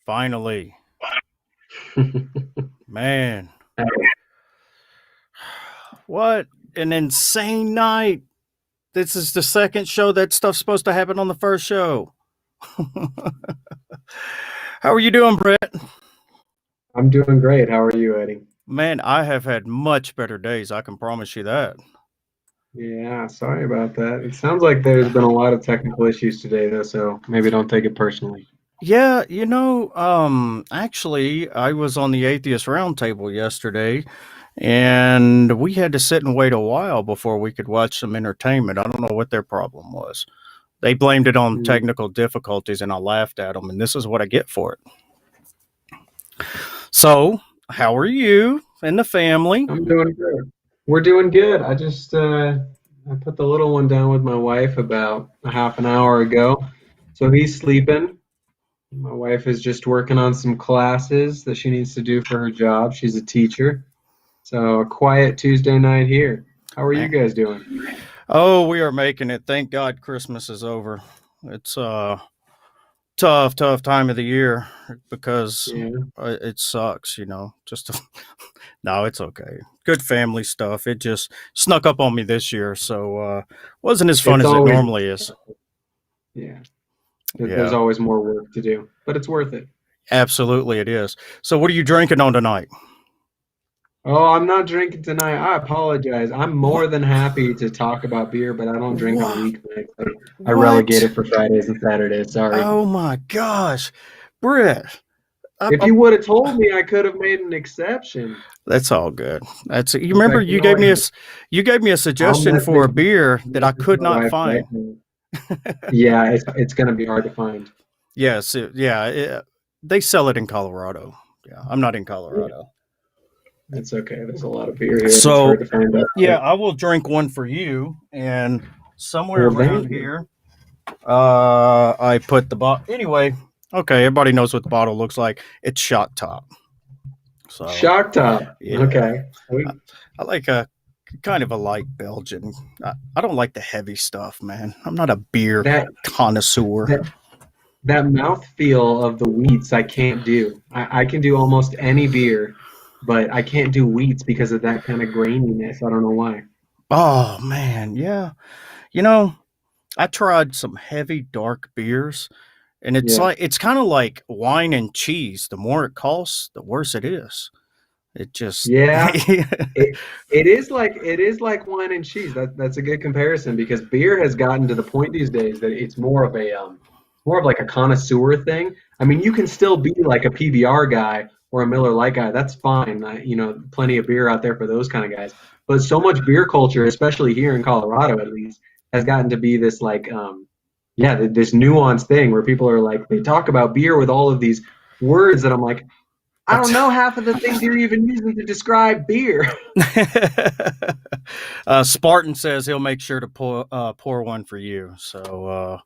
Finally. Man. What an insane night. This is the second show. That stuff's supposed to happen on the first show. How are you doing, Brit? I'm doing great. How are you, Eddie? Man, I have had much better days. I can promise you that. Yeah, sorry about that. It sounds like there's been a lot of technical issues today, though, so maybe don't take it personally. Yeah, actually, I was on the Atheist Roundtable yesterday, and we had to sit and wait a while before we could watch some entertainment. I don't know what their problem was. They blamed it on technical difficulties, and I laughed at them, and this is what I get for it. So, how are you and the family? I'm doing good. We're doing good. I just I put the little one down with my wife about a half an hour ago, so he's sleeping. My wife is just working on some classes that she needs to do for her job. She's a teacher. So a quiet Tuesday night here. How are you guys doing? Oh, we are making it. Thank God Christmas is over. It's tough time of the year because it sucks, No, it's okay. Good family stuff. It just snuck up on me this year, so wasn't as fun as it normally is. Yeah. There's always more work to do, but it's worth it. Absolutely it is. So what are you drinking on tonight? Oh, I'm not drinking tonight. I apologize. I'm more than happy to talk about beer, but I don't drink on weeknights. I relegate it for Fridays and Saturdays. Sorry. Oh my gosh, Brit. If you would have told me, I could have made an exception. That's all good. You remember you gave me a suggestion for a beer that I could not find. Yeah, it's going to be hard to find. Yes, they sell it in Colorado. Yeah, I'm not in Colorado. That's okay. There's a lot of beer here. So, it's hard to find out. Yeah, I will drink one for you, and somewhere around here, I put the bottle. Anyway, okay, everybody knows what the bottle looks like. It's Shock Top. So, Shock Top. Yeah. Okay. I like a kind of a light Belgian. I don't like the heavy stuff, man. I'm not a beer connoisseur. That mouthfeel of the wheats I can't do. I can do almost any beer, but I can't do wheats because of that kind of graininess. I don't know why. Oh, man, yeah. I tried some heavy, dark beers, and it's kind of like wine and cheese. The more it costs, the worse it is. It just it is like wine and cheese. That's a good comparison because beer has gotten to the point these days that it's more of like a connoisseur thing. I mean, you can still be like a PBR guy or a Miller Lite guy, that's fine. Plenty of beer out there for those kind of guys. But so much beer culture, especially here in Colorado at least, has gotten to be this like, this nuanced thing where people are like, they talk about beer with all of these words that I'm like, I don't know half of the things you're even using to describe beer. Spartan says he'll make sure to pour one for you. So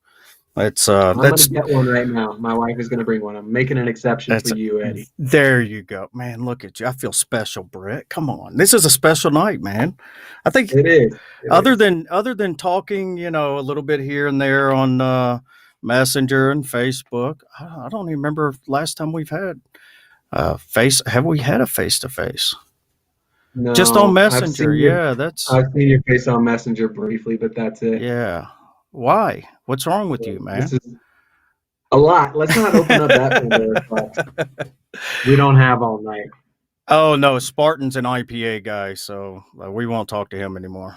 I'm gonna get one right now. My wife is gonna bring one. I'm making an exception for you, Eddie. There you go, man. Look at you. I feel special, Brit. Come on, this is a special night, man. I think it is. Other than talking, a little bit here and there on Messenger and Facebook. I don't even remember last time we've had have we had a face to face? No, just on Messenger. I've seen your face on Messenger briefly, but that's it. Yeah. Why? What's wrong with you, man? This is a lot. Let's not open up that Pandora's box. We don't have all night. Oh no, Spartan's an IPA guy, so we won't talk to him anymore.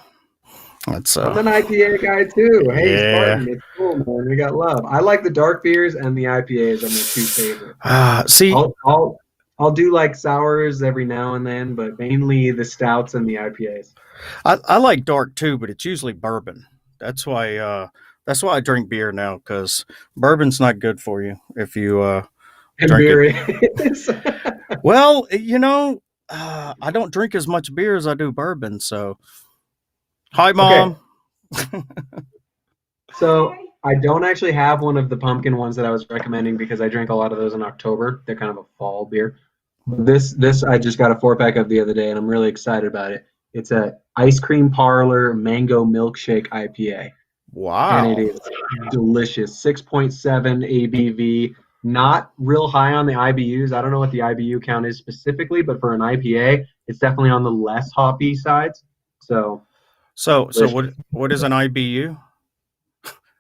I'm an IPA guy too. Hey, yeah. Spartan, it's cool, man. We got love. I like the dark beers, and the IPAs are my two favorites. See, I'll do like sours every now and then, but mainly the stouts and the IPAs. I like dark too, but it's usually bourbon. That's why I drink beer now, because bourbon's not good for you if you drink it. Well, I don't drink as much beer as I do bourbon. So, hi, Mom. Okay. So I don't actually have one of the pumpkin ones that I was recommending because I drink a lot of those in October. They're kind of a fall beer. This I just got a 4-pack of the other day, and I'm really excited about it. It's a Ice Cream Parlor Mango Milkshake IPA. Wow. And it is delicious. 6.7 ABV. Not real high on the IBUs. I don't know what the IBU count is specifically, but for an IPA, it's definitely on the less hoppy sides. So what is an IBU?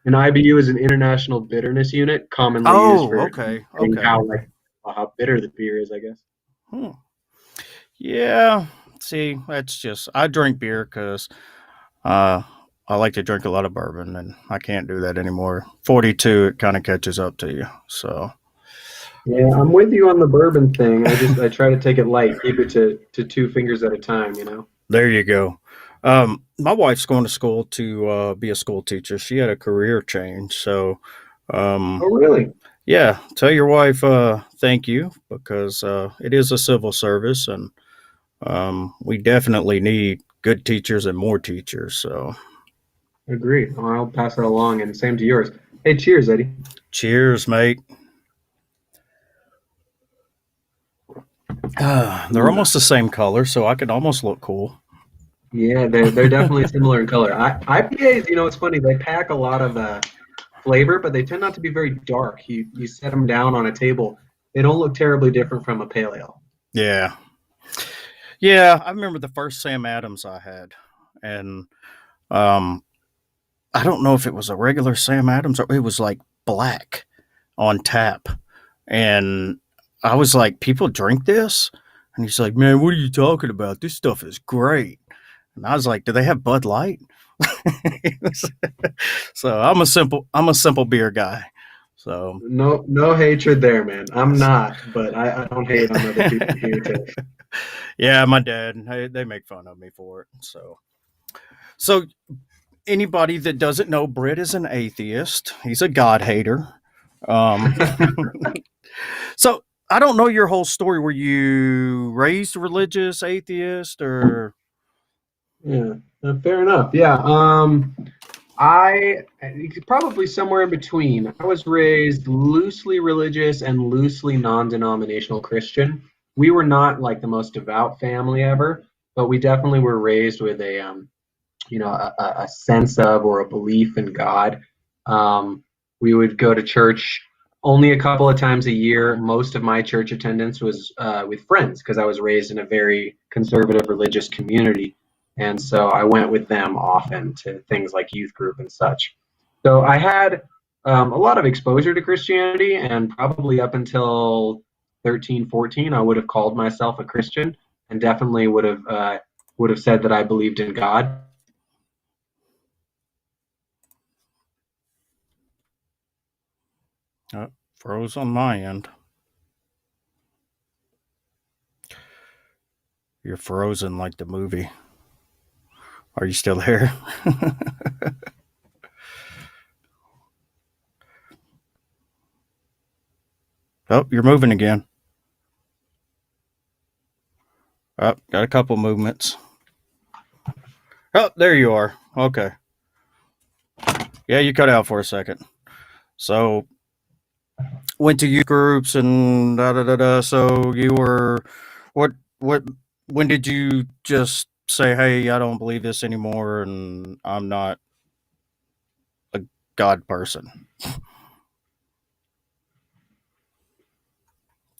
An IBU is an international bitterness unit, commonly used for how bitter the beer is, I guess. Yeah. See, that's just, I drink beer because I like to drink a lot of bourbon, and I can't do that anymore. 42, it kind of catches up to you. So. Yeah, I'm with you on the bourbon thing. I try to take it light, keep it to 2 fingers at a time, There you go. My wife's going to school to be a school teacher. She had a career change. So, oh, really? Yeah, tell your wife thank you, because it is a civil service, and we definitely need good teachers and more teachers. So, agreed. I'll pass it along, and same to yours. Hey, cheers, Eddie. Cheers, mate. They're almost the same color, so I could almost look cool. Yeah, they're definitely similar in color. IPAs, it's funny. They pack a lot of flavor, but they tend not to be very dark. You set them down on a table, they don't look terribly different from a pale ale. Yeah. Yeah, I remember the first Sam Adams I had, and I don't know if it was a regular Sam Adams or it was like black on tap. And I was like, people drink this? And he's like, man, what are you talking about? This stuff is great. And I was like, do they have Bud Light? So I'm a simple beer guy. So no hatred there, man. I'm not, but I don't hate on other people here too. Yeah, my dad, they make fun of me for it. So anybody that doesn't know, Brit is an atheist. He's a God hater. So I don't know your whole story. Were you raised religious, atheist, or? Yeah, fair enough. Yeah. I probably somewhere in between. I was raised loosely religious and loosely non-denominational Christian. We were not like the most devout family ever, but we definitely were raised with a sense of or a belief in God. We would go to church only a couple of times a year. Most of my church attendance was with friends because I was raised in a very conservative religious community. And so I went with them often to things like youth group and such. So I had a lot of exposure to Christianity, and probably up until 13, 14, I would have called myself a Christian, and definitely would have said that I believed in God. Froze on my end. You're frozen like the movie. Are you still there? Oh, you're moving again. Oh, got a couple movements. Oh, there you are. Okay. Yeah, you cut out for a second. So, went to youth groups and da da da da. So you were, what? When did you just say, "Hey, I don't believe this anymore, and I'm not a God person"?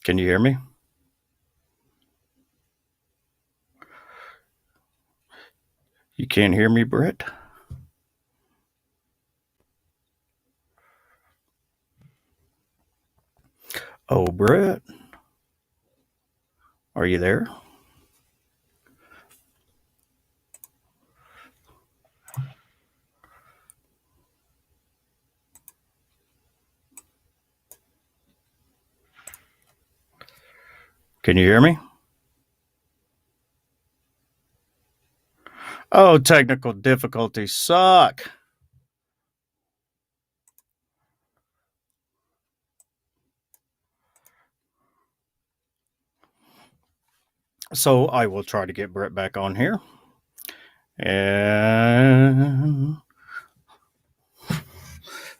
Can you hear me? You can't hear me, Brit? Oh, Brit, are you there? Can you hear me? Oh, technical difficulties suck. So I will try to get Brett back on here. And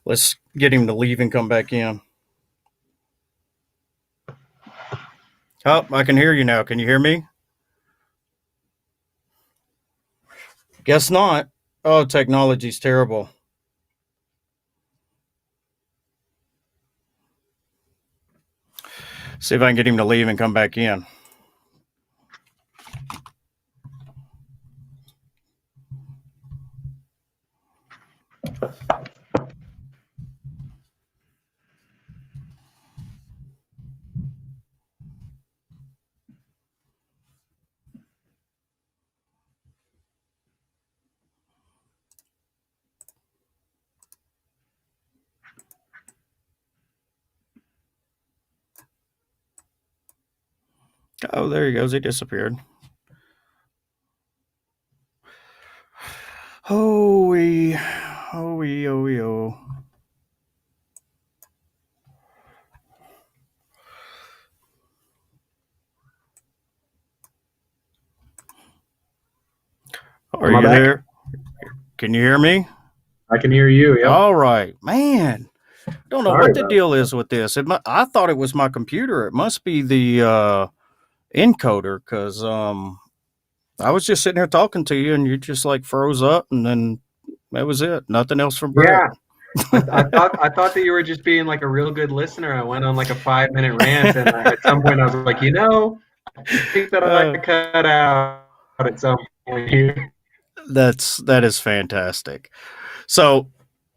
let's get him to leave and come back in. Oh, I can hear you now. Can you hear me? Guess not. Oh, technology's terrible. See if I can get him to leave and come back in. Oh, there he goes. He disappeared. Hoey, hoey, hoey, oh. Are Am I you back? there? Can you hear me? I can hear you. Yep. All right, man. Don't know Sorry what the about deal is with this. I thought it was my computer. It must be the encoder, because I was just sitting here talking to you, and you just like froze up, and then that was it. Nothing else from Brett. Yeah. I thought that you were just being like a real good listener. I went on like a 5-minute rant, and at some point I was like, I think that I cut out at some point here. That is fantastic. So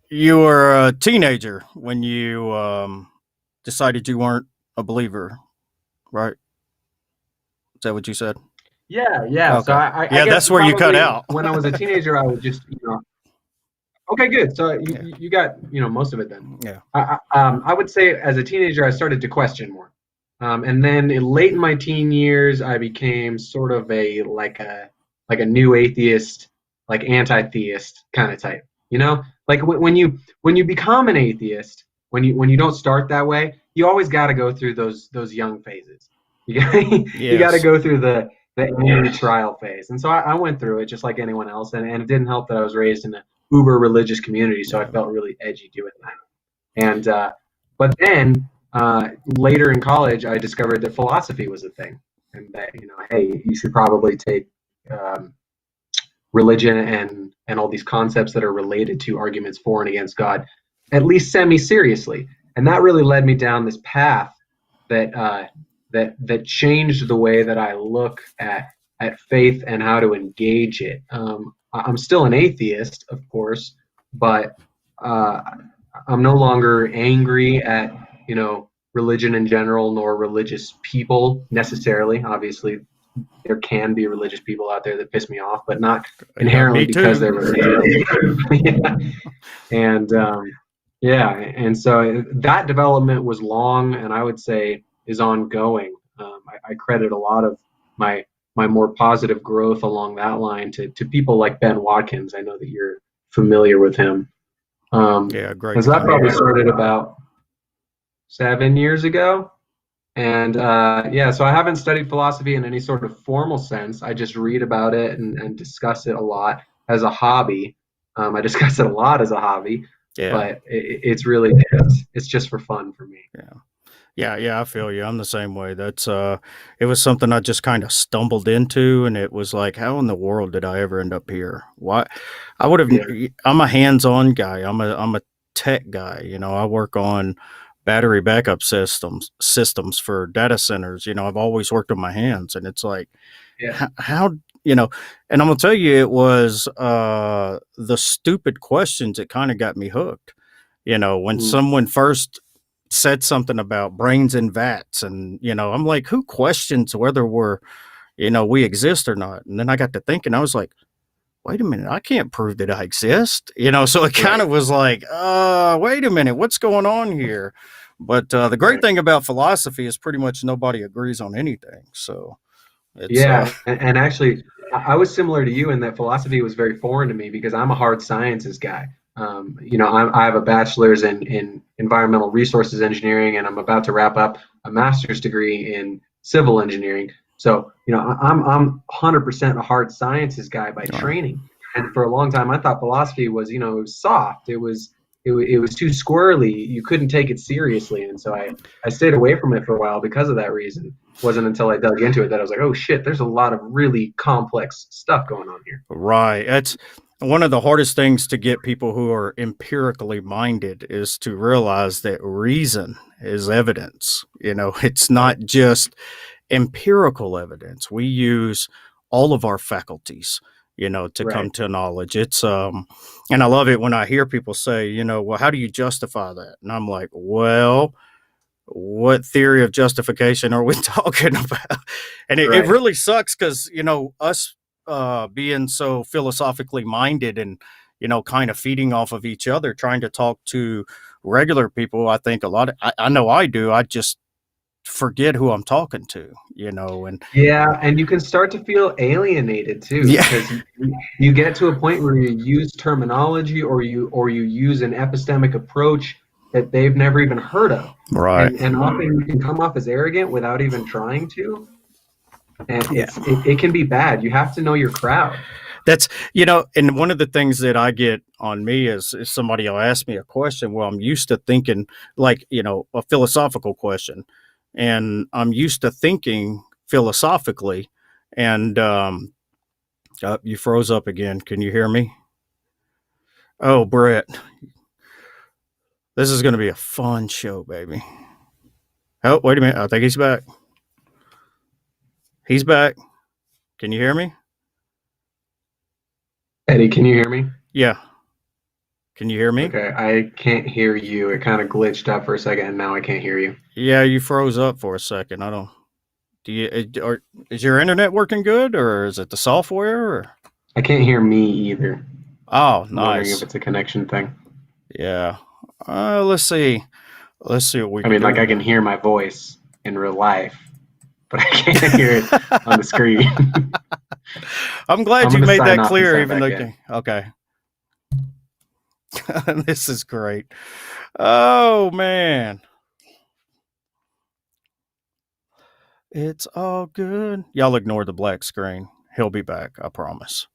you were a teenager when you decided you weren't a believer, right? Is that what you said? Yeah. So Okay. I Yeah, guess that's where you cut probably out. when I was a teenager, I was just, okay, good. So Yeah. you got, most of it then. Yeah. I would say as a teenager, I started to question more. And then late in my teen years, I became sort of like a new atheist, like anti-theist kind of type. Like when you become an atheist, when you don't start that way, you always got to go through those young phases. You got to Yes. go through the angry trial phase. And so I went through it just like anyone else, and it didn't help that I was raised in a uber religious community, so I Yeah. felt really edgy doing that. And but then later in college, I discovered that philosophy was a thing, and that hey, you should probably take um, religion and all these concepts that are related to arguments for and against God at least semi seriously. And that really led me down this path that changed the way that I look at faith and how to engage it. I'm still an atheist, of course, but uh, I'm no longer angry at religion in general, nor religious people necessarily. Obviously, there can be religious people out there that piss me off, but not Yeah, inherently me because too. they're religious. Yeah. And and so that development was long, and I would say is ongoing. I credit a lot of my my more positive growth along that line to people like Ben Watkins. I know that you're familiar with him. Yeah, great And so that guy. probably started about 7 years ago. And yeah, so I haven't studied philosophy in any sort of formal sense. I just read about it and discuss it a lot as a hobby. I discuss it a lot as a hobby, Yeah. but it's really it's just for fun for me. Yeah, I feel you. I'm the same way. That's it was something I just kind of stumbled into, and it was like, how in the world did I ever end up here? Why? I would have. Yeah. I'm a hands-on guy. I'm a tech guy. I work on battery backup systems for data centers. I've always worked with my hands, and it's like, Yeah. how and I'm gonna tell you, it was the stupid questions that kind of got me hooked. When someone first said something about brains in vats, and I'm like, who questions whether we exist or not? And then I got to thinking, I was like, wait a minute, I can't prove that I exist. So it kind of was like, wait a minute, what's going on here? But the great thing about philosophy is pretty much nobody agrees on anything. So it's Yeah, and actually, I was similar to you in that philosophy was very foreign to me because I'm a hard sciences guy. I have a bachelor's in environmental resources engineering, and I'm about to wrap up a master's degree in civil engineering. So, I'm 100% a hard sciences guy by training. And for a long time, I thought philosophy was, it was soft. It was too squirrely. You couldn't take it seriously, and so I stayed away from it for a while because of that reason. It wasn't until I dug into it that I was like, oh shit, there's a lot of really complex stuff going on here. right. That's one of the hardest things to get people who are empirically minded is to realize that reason is evidence. It's not just empirical evidence. We use all of our faculties, to come to knowledge. It's and I love it when I hear people say, well, how do you justify that? And I'm like, well, what theory of justification are we talking about? And it really sucks because, us being so philosophically minded and, kind of feeding off of each other, trying to talk to regular people. I think a lot of, I know I do. I just forget who I'm talking to, and Yeah, and you can start to feel alienated too, because you get to a point where you use terminology or you use an epistemic approach that they've never even heard of. right. And often you can come off as arrogant without even trying to. And it can be bad. You have to know your crowd. That's, and one of the things that I get on me is if somebody will ask me a question, well, I'm used to thinking like, a philosophical question, and I'm used to thinking philosophically, and you froze up again. Can you hear me? Oh, Brit, this is going to be a fun show, baby. Oh, wait a minute. I think he's back. He's back. Can you hear me? Eddie, can you hear me? Yeah. Can you hear me? Okay, I can't hear you. It kind of glitched up for a second, and now I can't hear you. Yeah, you froze up for a second. I don't. Do you? Or is your internet working good, or is it the software? Or? I can't hear me either. Oh, I'm wondering nice. if it's a connection thing. Yeah. Let's see. Let's see what we. I mean, like I can hear my voice in real life, but I can't hear it on the screen. I'm glad you made that clear, even though. Okay. This is great. Oh man. It's all good. Y'all ignore the black screen. He'll be back, I promise.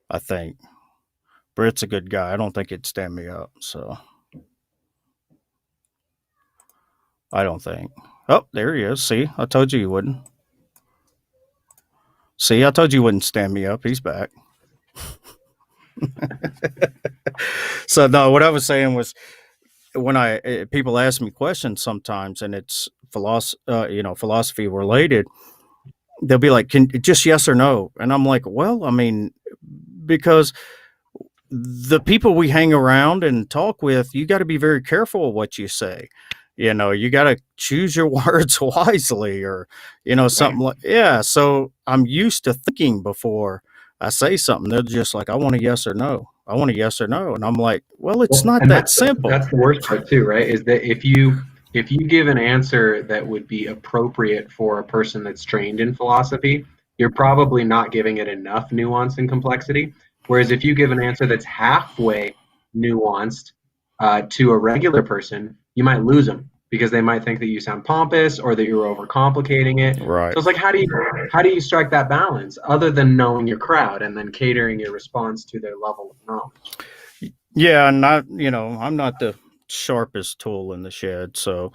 I think. Brit's a good guy. I don't think he'd stand me up, so. I don't think. Oh, there he is. See, I told you he wouldn't. See, I told you he wouldn't stand me up. He's back. So, no, what I was saying was when people ask me questions sometimes and it's philosophy related, they'll be like, "Can just yes or no?" And I'm like, "Well, I mean, because the people we hang around and talk with, you got to be very careful of what you say. You got to choose your words wisely, or something like So I'm used to thinking before I say something. They're just like, "I want a yes or no. I want a yes or no," and I'm like, "Well, it's not that simple." That's the worst part too, right? Is that if you if you give an answer that would be appropriate for a person that's trained in philosophy, you're probably not giving it enough nuance and complexity. Whereas if you give an answer that's halfway nuanced to a regular person, you might lose them because they might think that you sound pompous or that you're overcomplicating it. Right. So it's like, how do you strike that balance other than knowing your crowd and then catering your response to their level of knowledge? Yeah, and I'm not the sharpest tool in the shed, so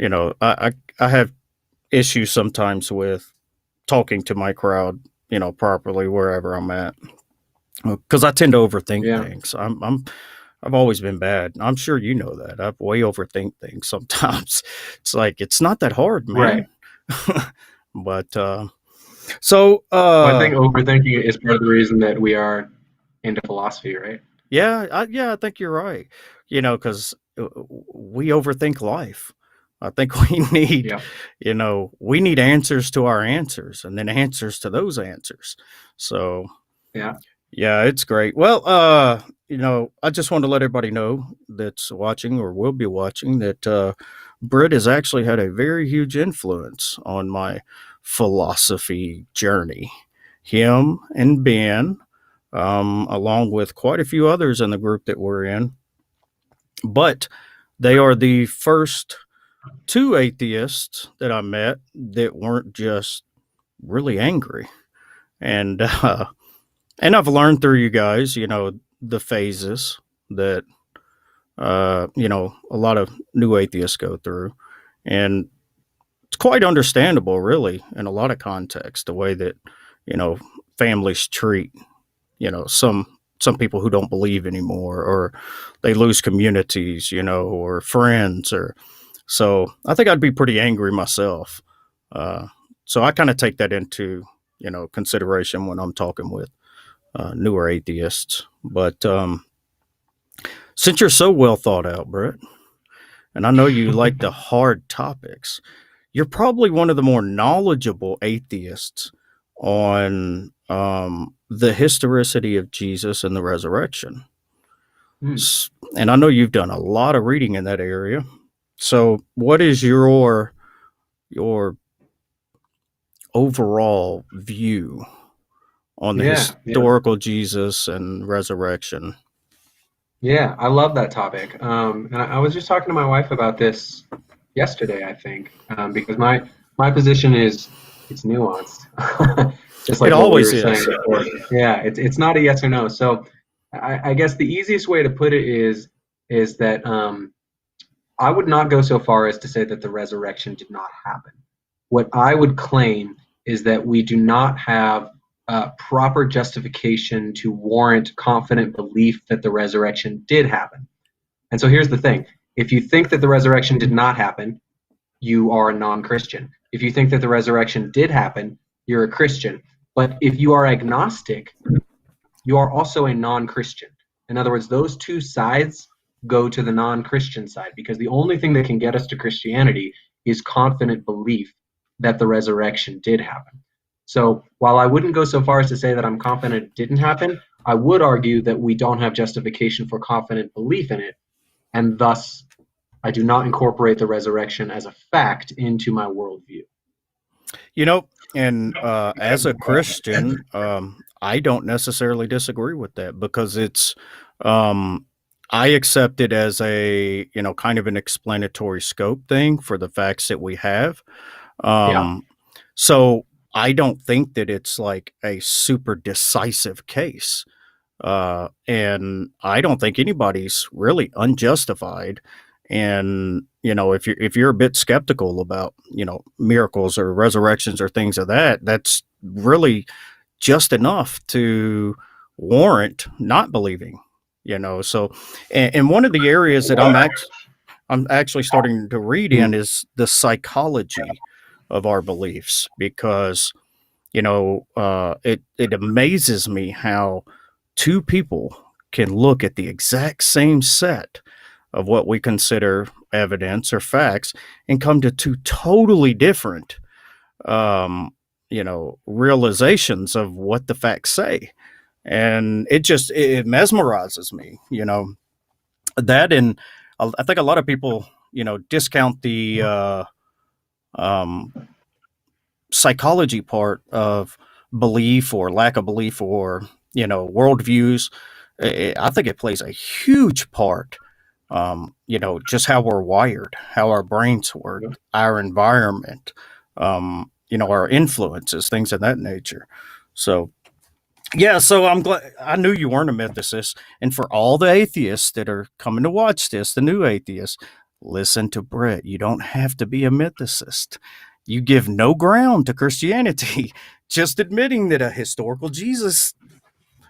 I have issues sometimes with talking to my crowd, properly wherever I'm at, because I tend to overthink things. I've always been bad. I'm sure you know that. I've way overthink things sometimes. It's like, it's not that hard, man. Right. But well, I think overthinking is part of the reason that we are into philosophy, right? Yeah, I think you're right. Because we overthink life. I think we need, we need answers to our answers, and then answers to those answers. So, yeah, it's great. Well, I just want to let everybody know that's watching or will be watching that Brit has actually had a very huge influence on my philosophy journey. Him and Ben, along with quite a few others in the group that we're in. But they are the first two atheists that I met that weren't just really angry. And I've learned through you guys, the phases that, a lot of new atheists go through. And it's quite understandable, really, in a lot of contexts, the way that, families treat, some people who don't believe anymore, or they lose communities, or friends, or so I think I'd be pretty angry myself. So I kind of take that into, consideration when I'm talking with newer atheists. But since you're so well thought out, Brit, and I know you like the hard topics, you're probably one of the more knowledgeable atheists on the historicity of Jesus and the resurrection. And I know you've done a lot of reading in that area. So what is your overall view on the historical Jesus and resurrection? Yeah, I love that topic. And I was just talking to my wife about this yesterday, I think, because my position is it's nuanced, just like it what always we were is. saying before. Yeah, it's not a yes or no. So I guess the easiest way to put it is that I would not go so far as to say that the resurrection did not happen. What I would claim is that we do not have proper justification to warrant confident belief that the resurrection did happen. And so here's the thing. If you think that the resurrection did not happen, you are a non-Christian. If you think that the resurrection did happen, you're a Christian. But if you are agnostic, you are also a non-Christian. In other words, those two sides go to the non-Christian side, because the only thing that can get us to Christianity is confident belief that the resurrection did happen. So while I wouldn't go so far as to say that I'm confident it didn't happen, I would argue that we don't have justification for confident belief in it, and thus I do not incorporate the resurrection as a fact into my worldview. And as a Christian, I don't necessarily disagree with that, because it's I accept it as a kind of an explanatory scope thing for the facts that we have. So I don't think that it's like a super decisive case. And I don't think anybody's really unjustified. And, if you're a bit skeptical about, miracles or resurrections or things of that, that's really just enough to warrant not believing, So, and one of the areas that I'm actually starting to read in is the psychology of our beliefs, because it amazes me how two people can look at the exact same set of what we consider evidence or facts and come to two totally different realizations of what the facts say. And it mesmerizes me, that. And I think a lot of people discount the um, psychology part of belief or lack of belief or worldviews. I think it plays a huge part. Just how we're wired, how our brains work, our environment, our influences, things of that nature. So yeah, so I'm glad. I knew you weren't a mythicist. And for all the atheists that are coming to watch this, the new atheists, listen to Brit. You don't have to be a mythicist. You give no ground to Christianity, just admitting that a historical Jesus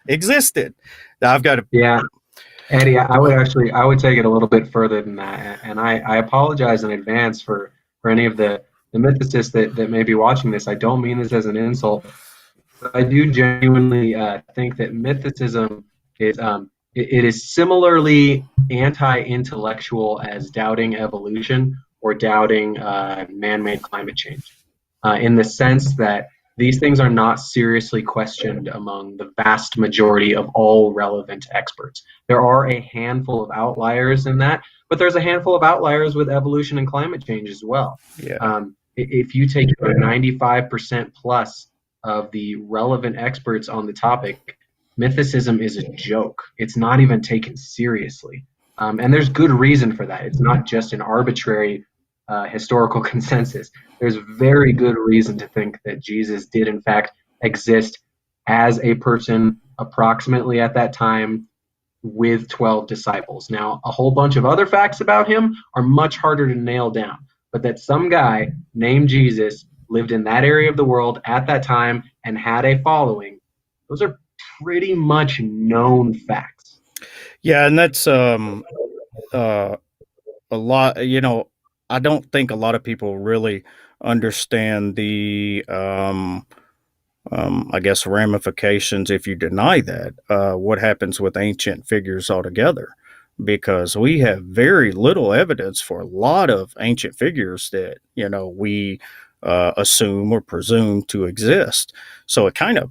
existed. Now, I've got to. Yeah, Eddie, I would take it a little bit further than that, and I apologize in advance for any of the mythicists that may be watching this. I don't mean this as an insult. I do genuinely think that mythicism is it is similarly anti-intellectual as doubting evolution or doubting man-made climate change, in the sense that these things are not seriously questioned among the vast majority of all relevant experts. There are a handful of outliers in that, but there's a handful of outliers with evolution and climate change as well. Yeah. If you take 95% plus of the relevant experts on the topic, mythicism is a joke. It's not even taken seriously. And there's good reason for that. It's not just an arbitrary historical consensus. There's very good reason to think that Jesus did, in fact, exist as a person approximately at that time with 12 disciples. Now, a whole bunch of other facts about him are much harder to nail down, but that some guy named Jesus lived in that area of the world at that time and had a following, those are pretty much known facts. Yeah, and that's a lot. I don't think a lot of people really understand the I guess ramifications if you deny that. What happens with ancient figures altogether? Because we have very little evidence for a lot of ancient figures that we assume or presume to exist. So it kind of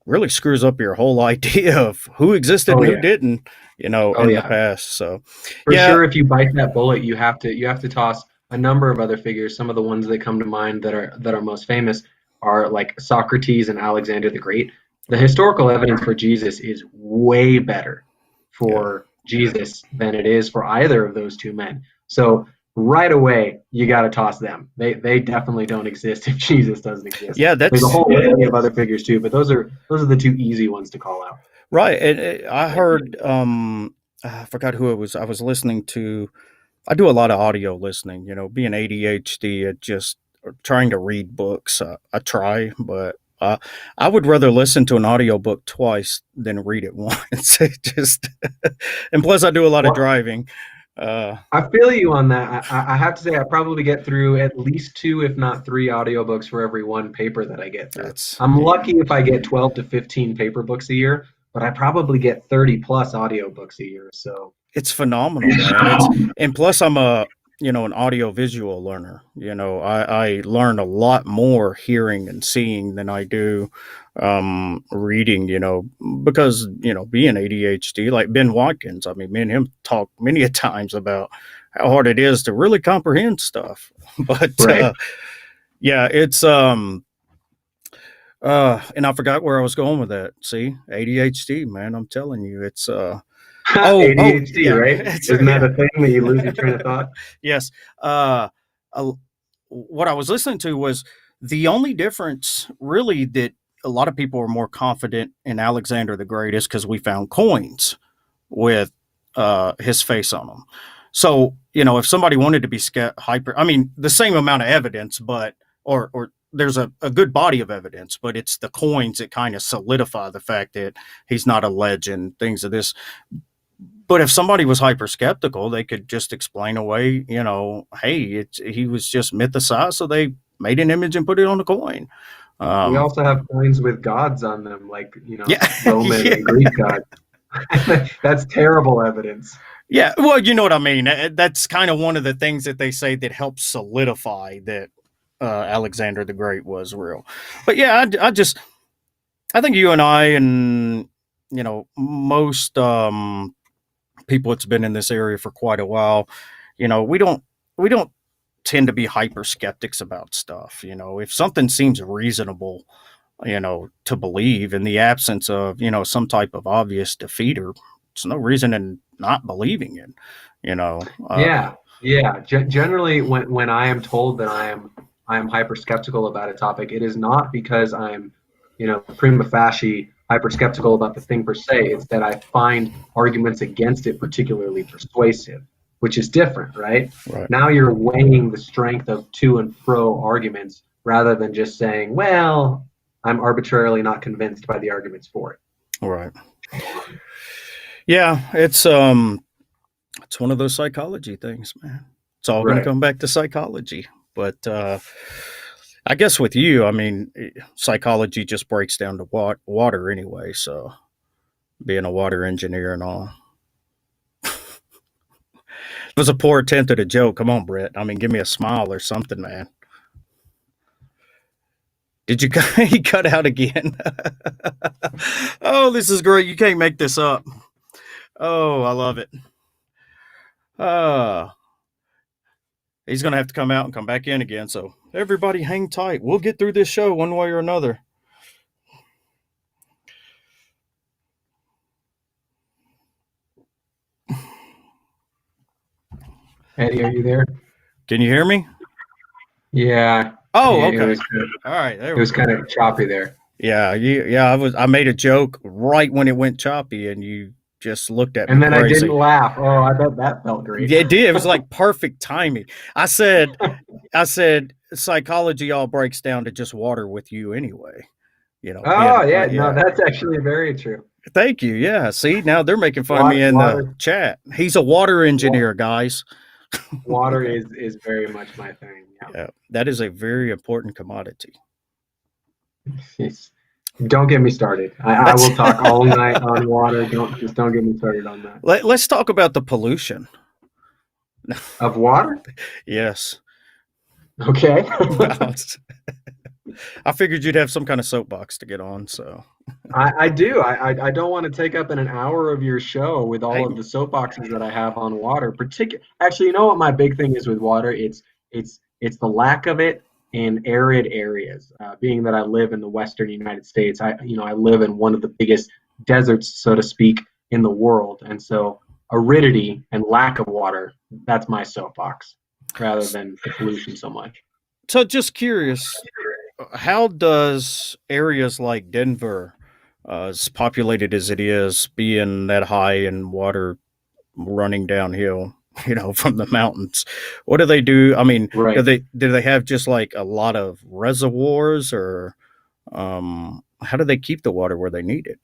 really screws up your whole idea of who existed and who didn't in the past. So for sure, if you bite that bullet, you have to toss a number of other figures. Some of the ones that come to mind that are most famous are like Socrates and Alexander the Great. The historical evidence for Jesus is way better for Jesus than it is for either of those two men. So right away, you got to toss them. They definitely don't exist if Jesus doesn't exist. Yeah, there's a whole litany of other figures too, but those are the two easy ones to call out. Right, and I heard I forgot who it was. I was listening to. I do a lot of audio listening. Being ADHD, it just trying to read books. I try, but I would rather listen to an audiobook twice than read it once. And plus, I do a lot of driving. I feel you on that. I have to say I probably get through at least 2, if not 3 audiobooks for every one paper that I get through. I'm lucky if I get 12 to 15 paper books a year, but I probably get 30 plus audiobooks a year. So it's phenomenal, man. And plus I'm an audio visual learner. I learn a lot more hearing and seeing than I do reading, because, being ADHD, like Ben Watkins, I mean, me and him talk many a times about how hard it is to really comprehend stuff. But yeah, it's and I forgot where I was going with that. See, ADHD, man, I'm telling you, it's ADHD, right? Isn't that a thing that you lose your train of thought? Yes. What I was listening to was the only difference really that a lot of people are more confident in Alexander the Great is because we found coins with his face on them. So, if somebody wanted to be the same amount of evidence, but, or there's a good body of evidence, but it's the coins that kind of solidify the fact that he's not a legend, things of this. But if somebody was hyper skeptical, they could just explain away, hey, he was just mythicized, so they made an image and put it on a coin. We also have coins with gods on them, like Roman and Greek gods. That's terrible evidence. Yeah, well, you know what I mean. That's kind of one of the things that they say that helps solidify that Alexander the Great was real. But yeah, I think you and I and most people that's been in this area for quite a while, we don't tend to be hyper skeptics about stuff. If something seems reasonable, to believe in the absence of, some type of obvious defeater, it's no reason in not believing it, you know. Yeah, yeah. Generally, when I am told that I am hyper skeptical about a topic, it is not because I'm, prima facie hyper skeptical about the thing per se. It's that I find arguments against it particularly persuasive, which is different, right? Right. Now you're weighing the strength of to and fro arguments rather than just saying, well, I'm arbitrarily not convinced by the arguments for it. Right. Yeah, it's one of those psychology things, man. It's all going to come back to psychology. But I guess with you, I mean, psychology just breaks down to water anyway. So being a water engineer and all. It was a poor attempt at a joke. Come on, Brit. I mean, give me a smile or something, man. Did you he cut out again? Oh, this is great. You can't make this up. Oh, I love it. He's going to have to come out and come back in again. So everybody hang tight. We'll get through this show one way or another. Eddie, are you there? Can you hear me? Yeah. Oh, okay. All right. It was kind of choppy there. Yeah. I made a joke right when it went choppy, and you just looked at me. And then crazy. I didn't laugh. Oh, I bet that felt great. Yeah, it did. It was like perfect timing. I said, psychology all breaks down to just water with you anyway. Oh, yeah. No, that's actually very true. Thank you. Yeah. See, now they're making fun of me in the chat. He's a water engineer, guys. Water is very much my thing. Yeah, that is a very important commodity. Don't get me started. I will talk all night on water. Don't get me started on that. Let's talk about the pollution of water. Yes. Okay. I figured you'd have some kind of soapbox to get on, so. I do. I don't want to take up an hour of your show with all of the soapboxes that I have on water. Actually, you know what my big thing is with water? It's the lack of it in arid areas. Being that I live in the Western United States, I live in one of the biggest deserts, so to speak, in the world, and so aridity and lack of water, that's my soapbox, rather than the pollution so much. So, just curious. How does areas like Denver, as populated as it is, being that high and water running downhill, from the mountains, what do they do? I mean, do they have just like a lot of reservoirs, or how do they keep the water where they need it?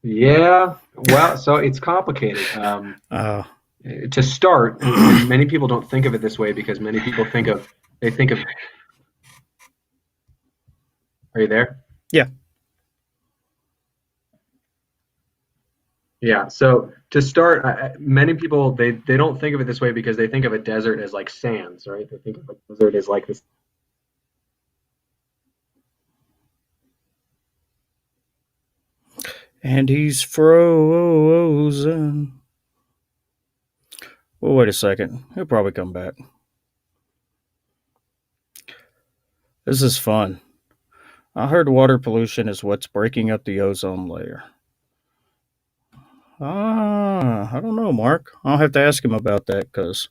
Yeah, well, so it's complicated. To start, and many people don't think of it this way because many people think of. Are you there? Yeah. Yeah. So to start, many people they don't think of it this way because they think of a desert as like sands, right? They think of a desert as like this. And he's frozen. Well, wait a second. He'll probably come back. This is fun. I heard water pollution is what's breaking up the ozone layer. I don't know, Mark. I'll have to ask him about that because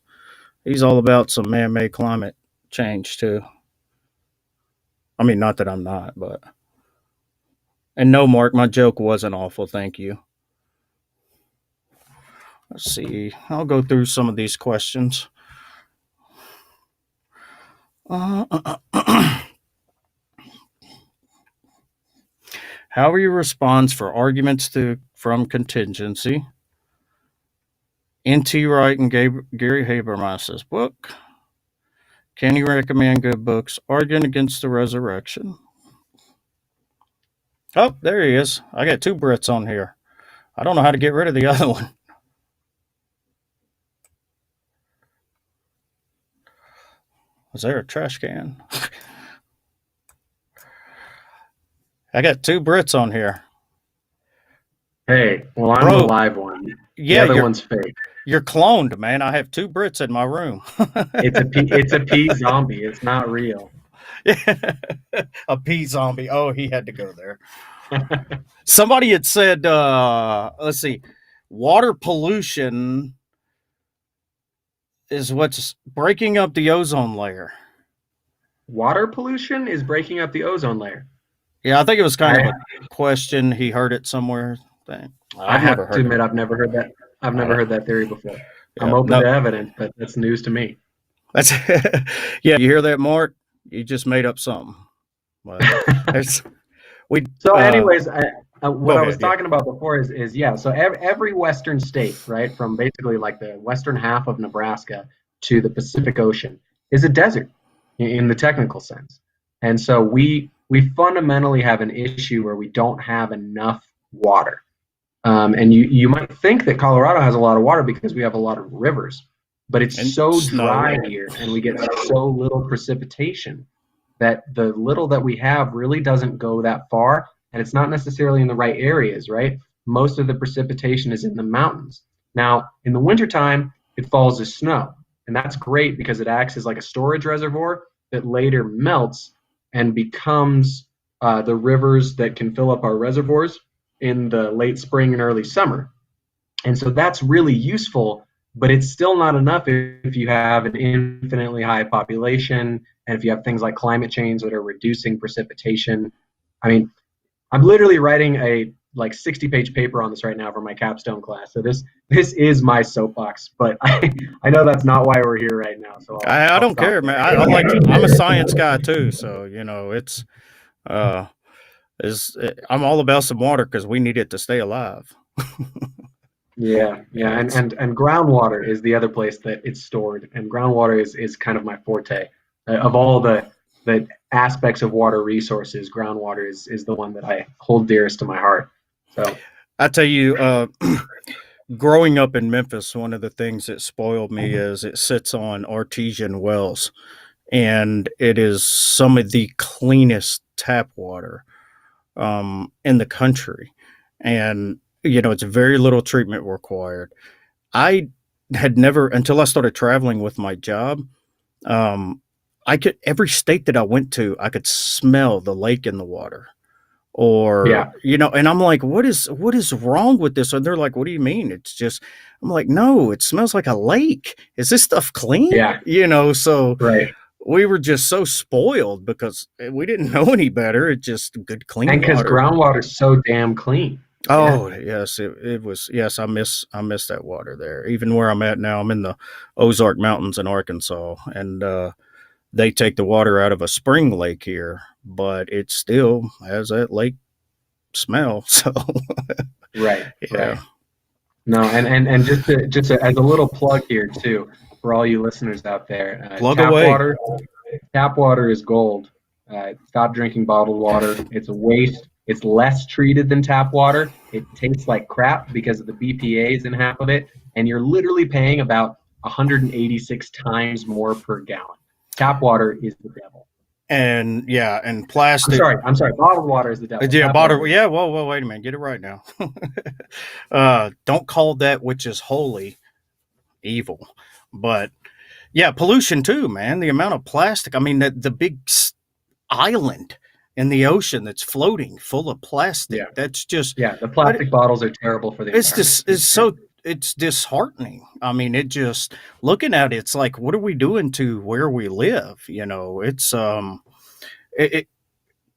he's all about some man-made climate change too. I mean, not that I'm not, but... And no, Mark, my joke wasn't awful, thank you. Let's see. I'll go through some of these questions. How he responds for arguments from Contingency. N.T. Wright and Gary Habermas's book. Can you recommend good books? Arguing Against the Resurrection. Oh, there he is. I got two Brits on here. I don't know how to get rid of the other one. Was there a trash can? I got two Brits on here. Hey, well, I'm the live one. Yeah, the other one's fake. You're cloned, man. I have 2 Brits in my room. It's a pea zombie. It's not real. A pea zombie. Oh, he had to go there. Somebody had said, let's see, water pollution is what's breaking up the ozone layer. Water pollution is breaking up the ozone layer. Yeah, I think it was kind of a question. He heard it somewhere. I have to admit, I've never heard that. I've never heard that theory before. I'm open to evidence, but that's news to me. That's yeah. You hear that, Mark? You just made up something. So, anyways, what I was talking about before is yeah. So every Western state, right, from basically like the western half of Nebraska to the Pacific Ocean, is a desert in the technical sense, and so we fundamentally have an issue where we don't have enough water. And you might think that Colorado has a lot of water because we have a lot of rivers, but it's so dry here and we get so little precipitation that the little that we have really doesn't go that far, and it's not necessarily in the right areas, right? Most of the precipitation is in the mountains. Now, in the wintertime, it falls as snow, and that's great because it acts as like a storage reservoir that later melts and becomes the rivers that can fill up our reservoirs in the late spring and early summer. And so that's really useful, but it's still not enough if you have an infinitely high population and if you have things like climate change that are reducing precipitation. I mean, I'm literally writing a like 60-page paper on this right now for my capstone class. So this is my soapbox, but I know that's not why we're here right now. So I don't care, man. I'm a science guy too, so you know it's I'm all about some water because we need it to stay alive. Yeah. And groundwater is the other place that it's stored, and groundwater is kind of my forte. Of all the aspects of water resources, groundwater is the one that I hold dearest to my heart. So I tell you, growing up in Memphis, one of the things that spoiled me is it sits on artesian wells, and it is some of the cleanest tap water in the country. And, you know, it's very little treatment required. I had never, until I started traveling with my job, every state that I went to, I could smell the lake in the water. Or, you know, and I'm like, what is wrong with this? And they're like, what do you mean? It's just, I'm like, no, it smells like a lake. Is this stuff clean? Yeah. You know, so right. We were just so spoiled because we didn't know any better. It's just good, clean water. And because groundwater is so damn clean. Oh, yes, it was. Yes, I miss that water there. Even where I'm at now, I'm in the Ozark Mountains in Arkansas, and they take the water out of a spring lake here, but it still has that lake smell. So, right. No, and just as a little plug here too for all you listeners out there. Plug away. Tap water is gold. Stop drinking bottled water. It's a waste. It's less treated than tap water. It tastes like crap because of the BPAs in half of it, and you're literally paying about 186 times more per gallon. Tap water is the devil. And yeah, and plastic. I'm sorry. Bottled water is the devil. Yeah, bottled. Yeah, well, wait a minute. Get it right now. Don't call that which is holy evil. But yeah, pollution too, man. The amount of plastic. I mean, the big island in the ocean that's floating full of plastic. Yeah. That's just the plastic bottles are terrible for the environment. It's disheartening. I mean, it just looking at it, it's like, what are we doing to where we live? You know, it's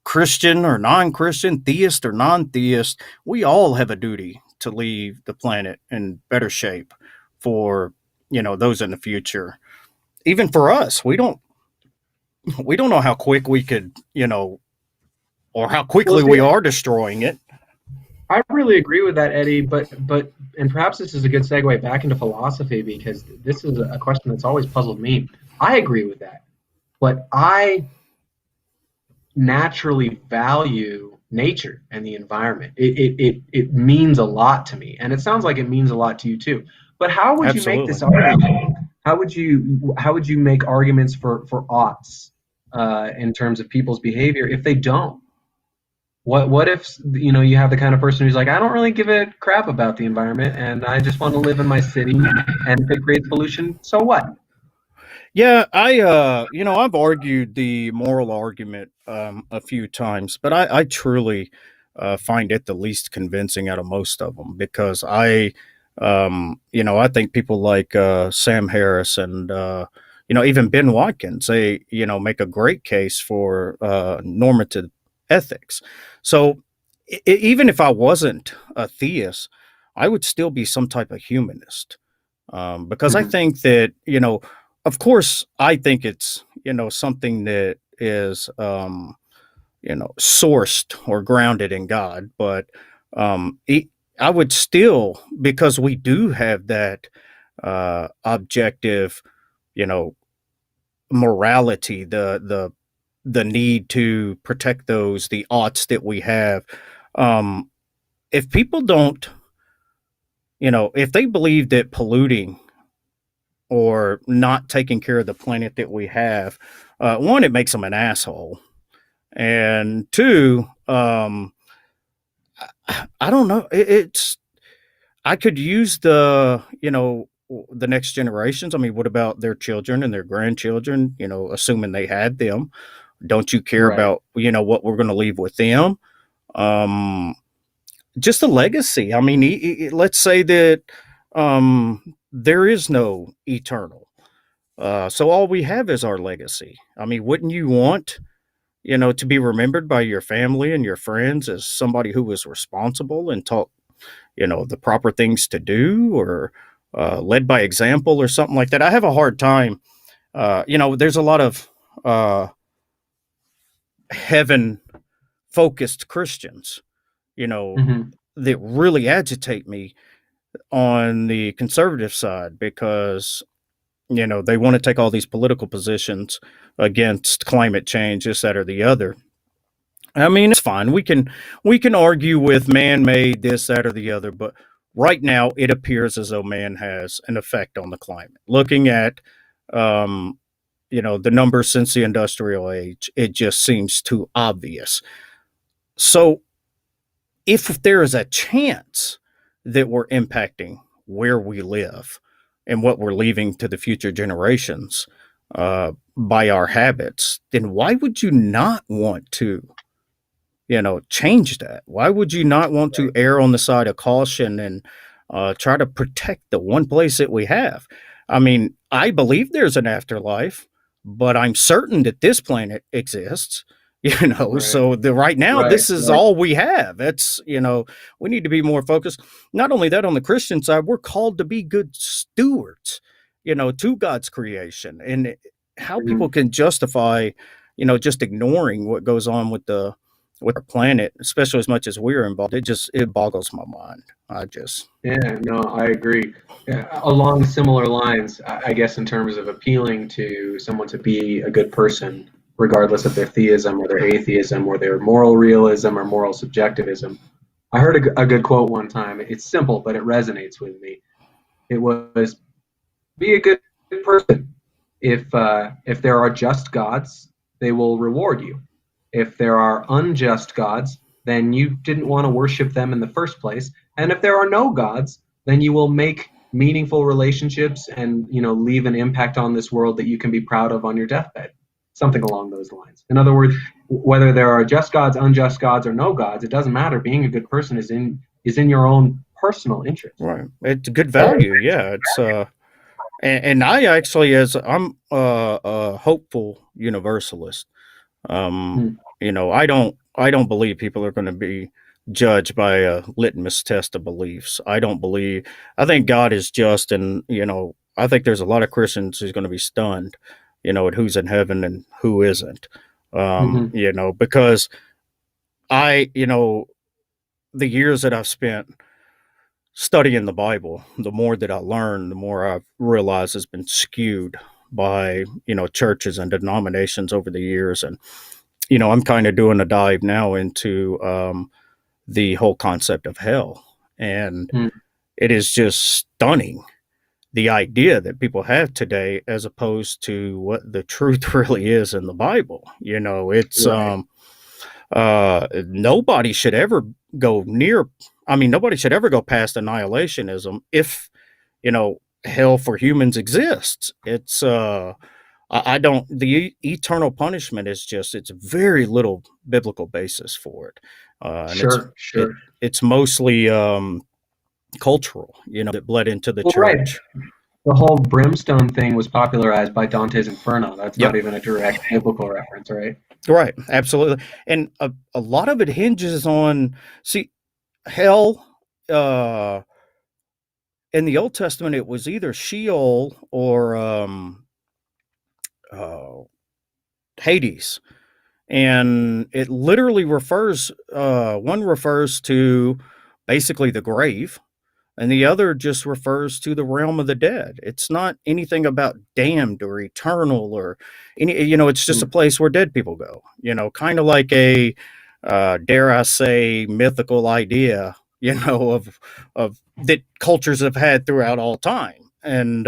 Christian or non-Christian, theist or non-theist, we all have a duty to leave the planet in better shape for, you know, those in the future. Even for us, we don't know how quick we could, you know, or how quickly we are destroying it. I really agree with that, Eddie, but and perhaps this is a good segue back into philosophy, because this is a question that's always puzzled me. I agree with that, but I naturally value nature and the environment. It means a lot to me, and it sounds like it means a lot to you too. But how would you make this argument? How would you make arguments for oughts in terms of people's behavior if they don't? What if you have the kind of person who's like, I don't really give a crap about the environment, and I just want to live in my city, and if it creates pollution, so what? Yeah, I've argued the moral argument a few times, but I truly find it the least convincing out of most of them because I think people like Sam Harris and even Ben Watkins, they make a great case for normative ethics. So even if I wasn't a theist, I would still be some type of humanist because I Hmm. think that of course, I think it's something that is sourced or grounded in God, but um, it, I would still, because we do have that objective, you know, morality, the need to protect the oughts that we have. Um, if people don't, if they believe that polluting or not taking care of the planet that we have, one, it makes them an asshole, and two, I don't know. It's I could use the next generations. I mean, what about their children and their grandchildren? Assuming they had them, don't you care Right. about what we're going to leave with them? Um, just a legacy. I mean, let's say that there is no eternal. So all we have is our legacy. I mean, wouldn't you want, to be remembered by your family and your friends as somebody who was responsible and taught, the proper things to do, or led by example or something like that? I have a hard time. There's a lot of heaven focused Christians, you know, Hmm. that really agitate me on the conservative side because they want to take all these political positions against climate change, this, that, or the other. I mean, it's fine. We can argue with man made this, that, or the other, but right now it appears as though man has an effect on the climate. Looking at um, the numbers since the industrial age, it just seems too obvious. So if there is a chance that we're impacting where we live and what we're leaving to the future generations by our habits, then why would you not want to, change that? Why would you not want to err on the side of caution and try to protect the one place that we have? I mean, I believe there's an afterlife, but I'm certain that this planet exists. Right. So the right now, Right. this is Right. all we have. It's we need to be more focused. Not only that, on the Christian side, we're called to be good stewards, to God's creation, and how people Mhm. can justify, just ignoring what goes on with our planet, especially as much as we're involved, it boggles my mind. I just Yeah, no, I agree. Along similar lines, I guess in terms of appealing to someone to be a good person, regardless of their theism or their atheism or their moral realism or moral subjectivism. I heard a good quote one time. It's simple, but it resonates with me. It was, be a good person. If there are just gods, they will reward you. If there are unjust gods, then you didn't want to worship them in the first place. And if there are no gods, then you will make meaningful relationships and leave an impact on this world that you can be proud of on your deathbed. Something along those lines. In other words, whether there are just gods, unjust gods, or no gods, it doesn't matter. Being a good person is in your own personal interest. right. It's a good value. Yeah, it's and I actually, as I'm a hopeful universalist. Um, Hmm. I don't believe people are going to be judged by a litmus test of beliefs. I don't believe. I think God is just, and I think there's a lot of Christians who's going to be stunned, at who's in heaven and who isn't. Hmm. Because I, the years that I've spent studying the Bible, the more that I learn, the more I've realized has been skewed by churches and denominations over the years. And I'm kind of doing a dive now into the whole concept of hell, and Hmm. it is just stunning the idea that people have today as opposed to what the truth really is in the Bible. It's Right. Nobody should ever go near. I mean, nobody should ever go past annihilationism if hell for humans exists. It's I don't. The eternal punishment is just it's very little biblical basis for it, and Sure, sure. it's mostly cultural. That bled into the Well, right. church. The whole brimstone thing was popularized by Dante's Inferno. That's Yep. not even a direct biblical reference, right? Right. Absolutely. And a lot of it hinges on hell. In the Old Testament, it was either Sheol or uh, Hades, and it literally refers. One refers to basically the grave, and the other just refers to the realm of the dead. It's not anything about damned or eternal or any. It's just a place where dead people go. Kind of like a dare I say mythical idea. Of that cultures have had throughout all time, and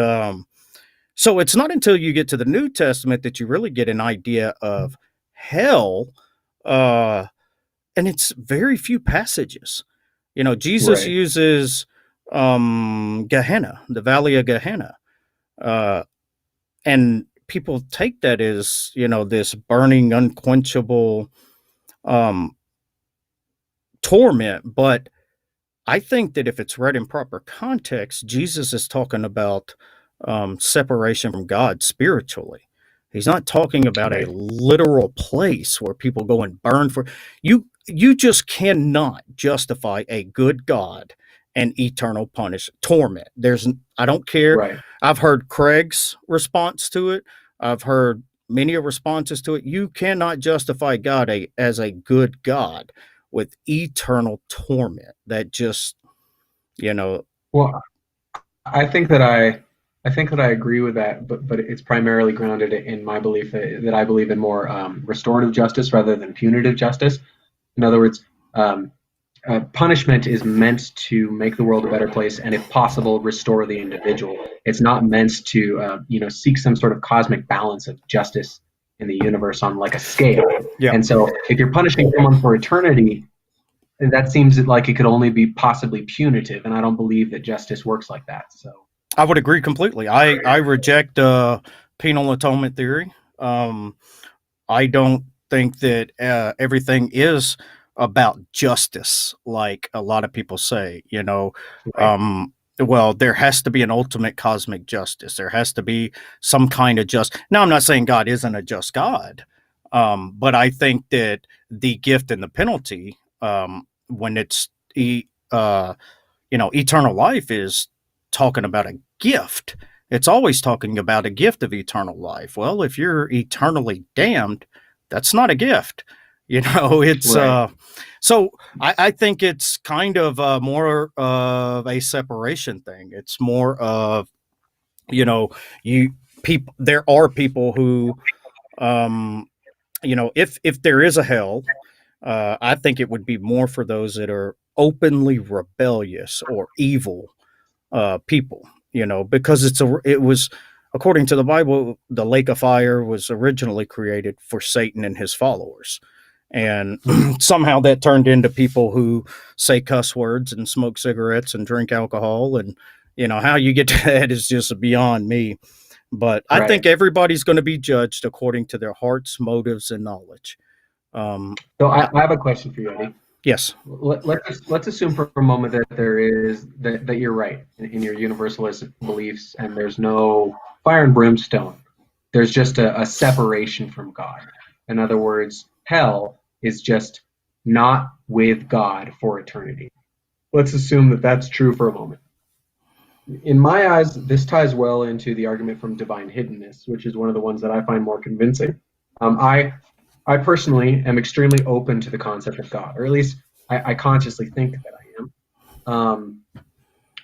so it's not until you get to the New Testament that you really get an idea of hell, uh, and it's very few passages. Jesus Right. uses Gehenna, the Valley of Gehenna, uh, and people take that as this burning, unquenchable um, torment. But I think that if it's read in proper context, Jesus is talking about separation from God spiritually. He's not talking about a Right. literal place where people go and burn for you. You just cannot justify a good God and eternal torment. I don't care. Right. I've heard Craig's response to it. I've heard many responses to it. You cannot justify God as a good God with eternal torment. That just, Well, I think that I agree with that, but it's primarily grounded in my belief that I believe in more restorative justice rather than punitive justice. In other words, punishment is meant to make the world a better place, and if possible, restore the individual. It's not meant to, seek some sort of cosmic balance of justice in the universe on like a scale. yeah. And so, if you're punishing someone for eternity, that seems like it could only be possibly punitive, and I don't believe that justice works like that. So, I would agree completely. I reject penal atonement theory. I don't think that everything is about justice, like a lot of people say. right, Well, there has to be an ultimate cosmic justice. There has to be some kind of Now, I'm not saying God isn't a just God, but I think that the gift and the penalty, when it's eternal life, is talking about a gift. It's always talking about a gift of eternal life. Well, if you're eternally damned, that's not a gift. It's right. so I think it's kind of more of a separation thing. It's more of you people. There are people who, if there is a hell, I think it would be more for those that are openly rebellious or evil people, because it was, according to the Bible, the lake of fire was originally created for Satan and his followers. And somehow that turned into people who say cuss words and smoke cigarettes and drink alcohol. And, how you get to that is just beyond me. But I Right. think everybody's going to be judged according to their hearts, motives, and knowledge. So I have a question for you, Eddie. Yes. Let's assume for a moment that that you're right in your universalist beliefs, and there's no fire and brimstone. There's just a separation from God. In other words, hell is just not with God for eternity. Let's assume that that's true for a moment. In my eyes, this ties well into the argument from Divine Hiddenness, which is one of the ones that I find more convincing. I personally am extremely open to the concept of God, or at least I consciously think that I am,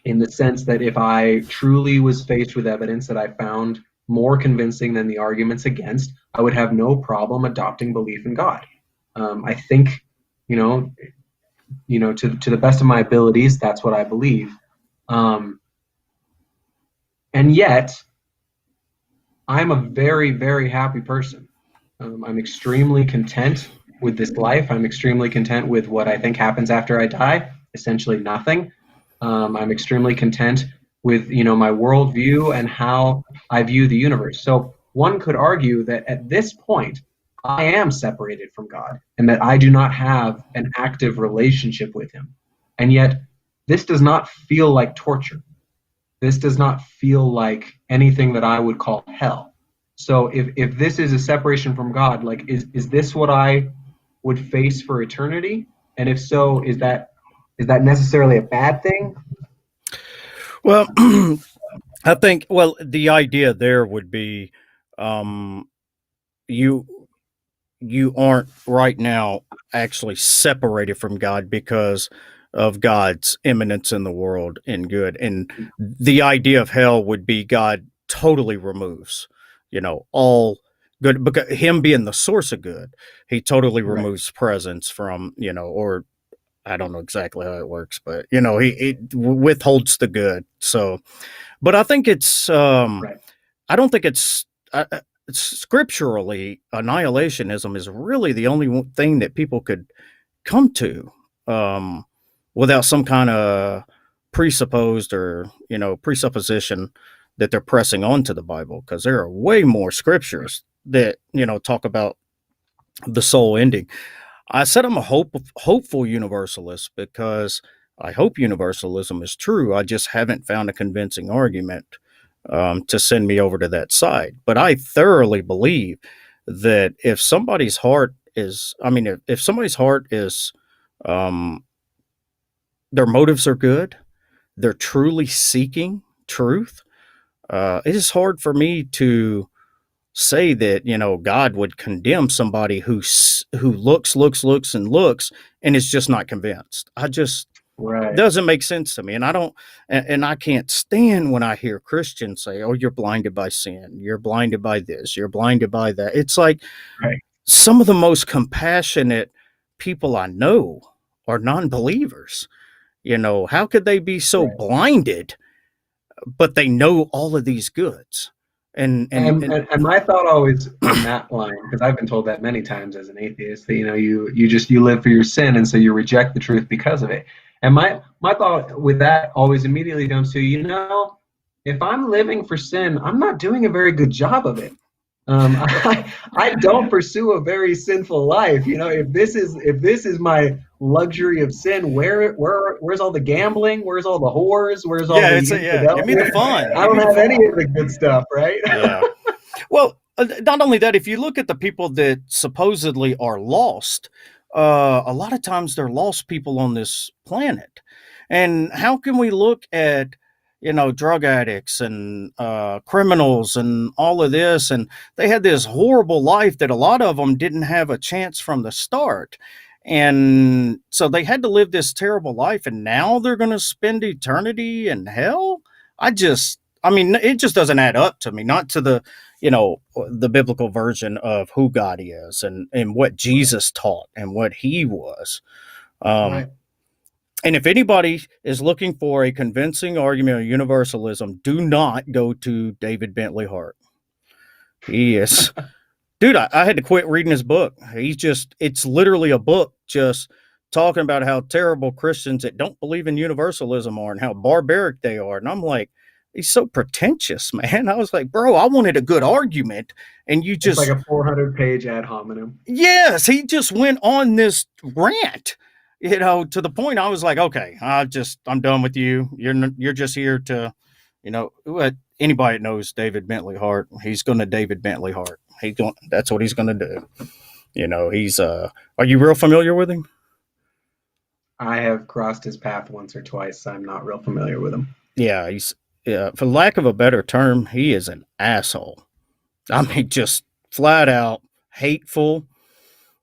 in the sense that if I truly was faced with evidence that I found more convincing than the arguments against, I would have no problem adopting belief in God. I think, to the best of my abilities, that's what I believe. And yet, I'm a very, very happy person. I'm extremely content with this life. I'm extremely content with what I think happens after I die, essentially nothing. I'm extremely content with my worldview and how I view the universe. So one could argue that at this point, I am separated from God and that I do not have an active relationship with Him. And yet, this does not feel like torture. This does not feel like anything that I would call hell. So if this is a separation from God, like is this what I would face for eternity? And if so, is that necessarily a bad thing? Well, I think, the idea there would be, um, you you aren't right now actually separated from God because of God's immanence in the world and good. And the idea of hell would be God totally removes, all good, because Him being the source of good, He totally Right, removes presence from, or I don't know exactly how it works, but He withholds the good. So, but I think right, I don't think scripturally, annihilationism is really the only thing that people could come to, um, without some kind of presupposed or presupposition that they're pressing onto the Bible, because there are way more right. scriptures that talk about the soul ending. I said I'm a hopeful universalist because I hope universalism is true. I just haven't found a convincing argument, to send me over to that side. But I thoroughly believe that if somebody's heart is, I mean, if somebody's heart is, um, their motives are good, they're truly seeking truth. It is hard for me to say that God would condemn somebody who looks and looks and is just not convinced. I just Right, doesn't make sense to me, and I don't, and I can't stand when I hear Christians say, "Oh, you're blinded by sin. You're blinded by this. You're blinded by that." It's like right, some of the most compassionate people I know are non-believers. How could they be so right. blinded, but they know all of these goods? And my thought always on that line, because I've been told that many times as an atheist, that you live for your sin, and so you reject the truth because of it. And my thought with that always immediately comes to, if I'm living for sin, I'm not doing a very good job of it. I don't pursue a very sinful life. If this is my luxury of sin, where's all the gambling? Where's all the whores? Where's all Yeah, the give me infidelity? the fun. I Give me don't the have any fun. of the good stuff, right? Yeah. Well, not only that, if you look at the people that supposedly are lost, a lot of times they're lost people on this planet. And how can we look at, drug addicts and criminals and all of this, and they had this horrible life that a lot of them didn't have a chance from the start. And so they had to live this terrible life, and now they're going to spend eternity in hell. I mean, it just doesn't add up to me, not to the biblical version of who God is and what Jesus taught and what He was. Um, Right. and if anybody is looking for a convincing argument of universalism, do not go to David Bentley Hart. He is, dude. I had to quit reading his book. It's literally a book just talking about how terrible Christians that don't believe in universalism are and how barbaric they are. And I'm like, he's so pretentious, man. I was like, bro, I wanted a good argument. And you It's like just, a 400-page ad hominem. yes, he just went on this rant, to the point I was like, okay, I'm done with you. You're just here to, what anybody that knows David Bentley Hart, he's going to David Bentley Hart. That's what he's going to do. He's, are you real familiar with him? I have crossed his path once or twice. I'm not real familiar with him. Yeah. Yeah, for lack of a better term, he is an asshole. I mean, just flat out hateful,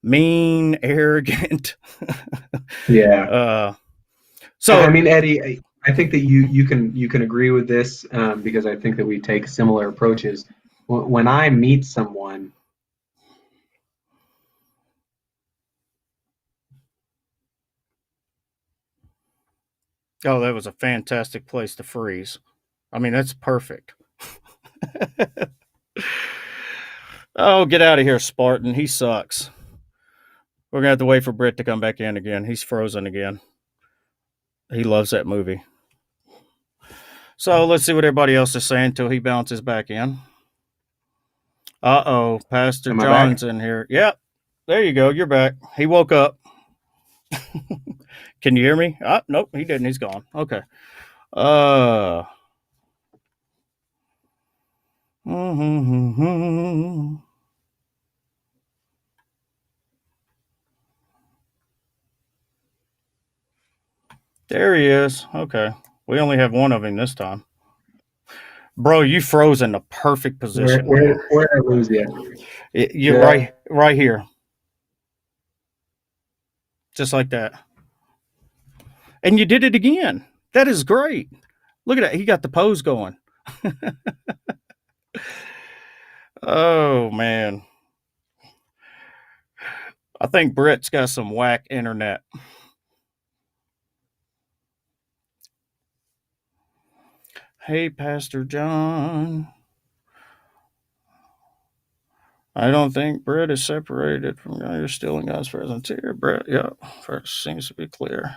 mean, arrogant. Yeah. uh, I so, mean, Eddie, I think that you can agree with this, because I think that we take similar approaches. When I meet someone, oh, that was a fantastic place to freeze. I mean, that's perfect. Oh, get out of here, Spartan. He sucks. We're going to have to wait for Brit to come back in again. He's frozen again. He loves that movie. So let's see what everybody else is saying until he bounces back in. Uh-oh, Pastor John's in here. Yep, there you go. You're back. He woke up. Can you hear me? Nope, he didn't. He's gone. Okay. There he is. Okay. We only have one of him this time. Bro, you froze in the perfect position. Where did I lose you? You're right here. Just like that. And you did it again. That is great. Look at that. He got the pose going. Oh, man. I think Brit's got some whack internet. Hey, Pastor John. I don't think Brit is separated from God. You're still in God's presence here, Brit. Yeah, first seems to be clear.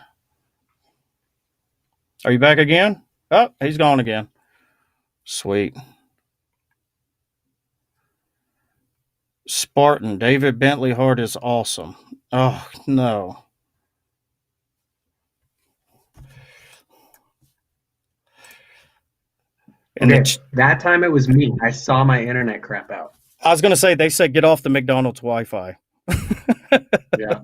Are you back again? Oh, he's gone again. Sweet. Spartan, David Bentley Hart is awesome. Oh, no. And that time it was me. I saw my internet crap out. I was going to say, they said get off the McDonald's Wi-Fi. Yeah.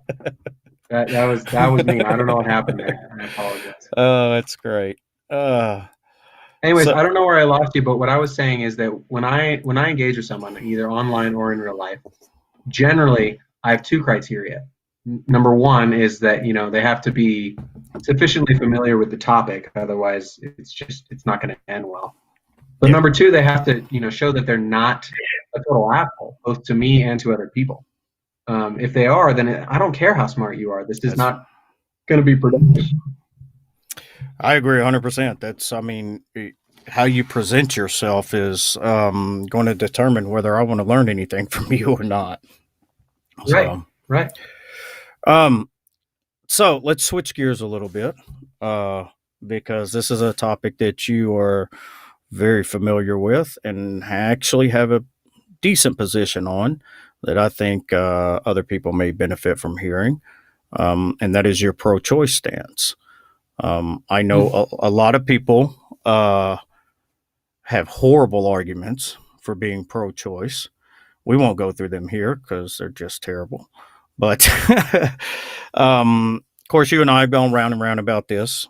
That was me. I don't know what happened there. I apologize. Oh, that's great. Anyways, I don't know where I lost you, but what I was saying is that when I engage with someone, either online or in real life, generally I have two criteria. Number one is that they have to be sufficiently familiar with the topic, otherwise it's not going to end well. But number two, they have to show that they're not a total asshole, both to me and to other people. If they are, then I don't care how smart you are. This is not going to be productive. I agree 100%. How you present yourself is going to determine whether I want to learn anything from you or not. Right. So let's switch gears a little bit because this is a topic that you are very familiar with and actually have a decent position on that I think other people may benefit from hearing, and that is your pro-choice stance. I know a lot of people have horrible arguments for being pro-choice. We won't go through them here because they're just terrible. But, of course, you and I have gone round and round about this.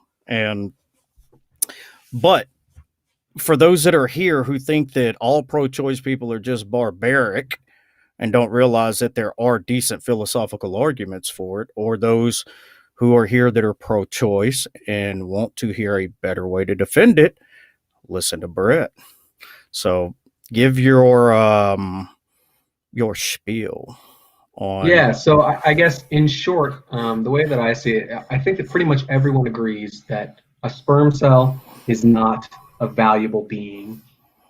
But for those that are here who think that all pro-choice people are just barbaric and don't realize that there are decent philosophical arguments for it, or those who are here that are pro-choice and want to hear a better way to defend it, listen to Brit. So give your spiel on. Yeah, so I guess in short, the way that I see it, I think that pretty much everyone agrees that a sperm cell is not a valuable being,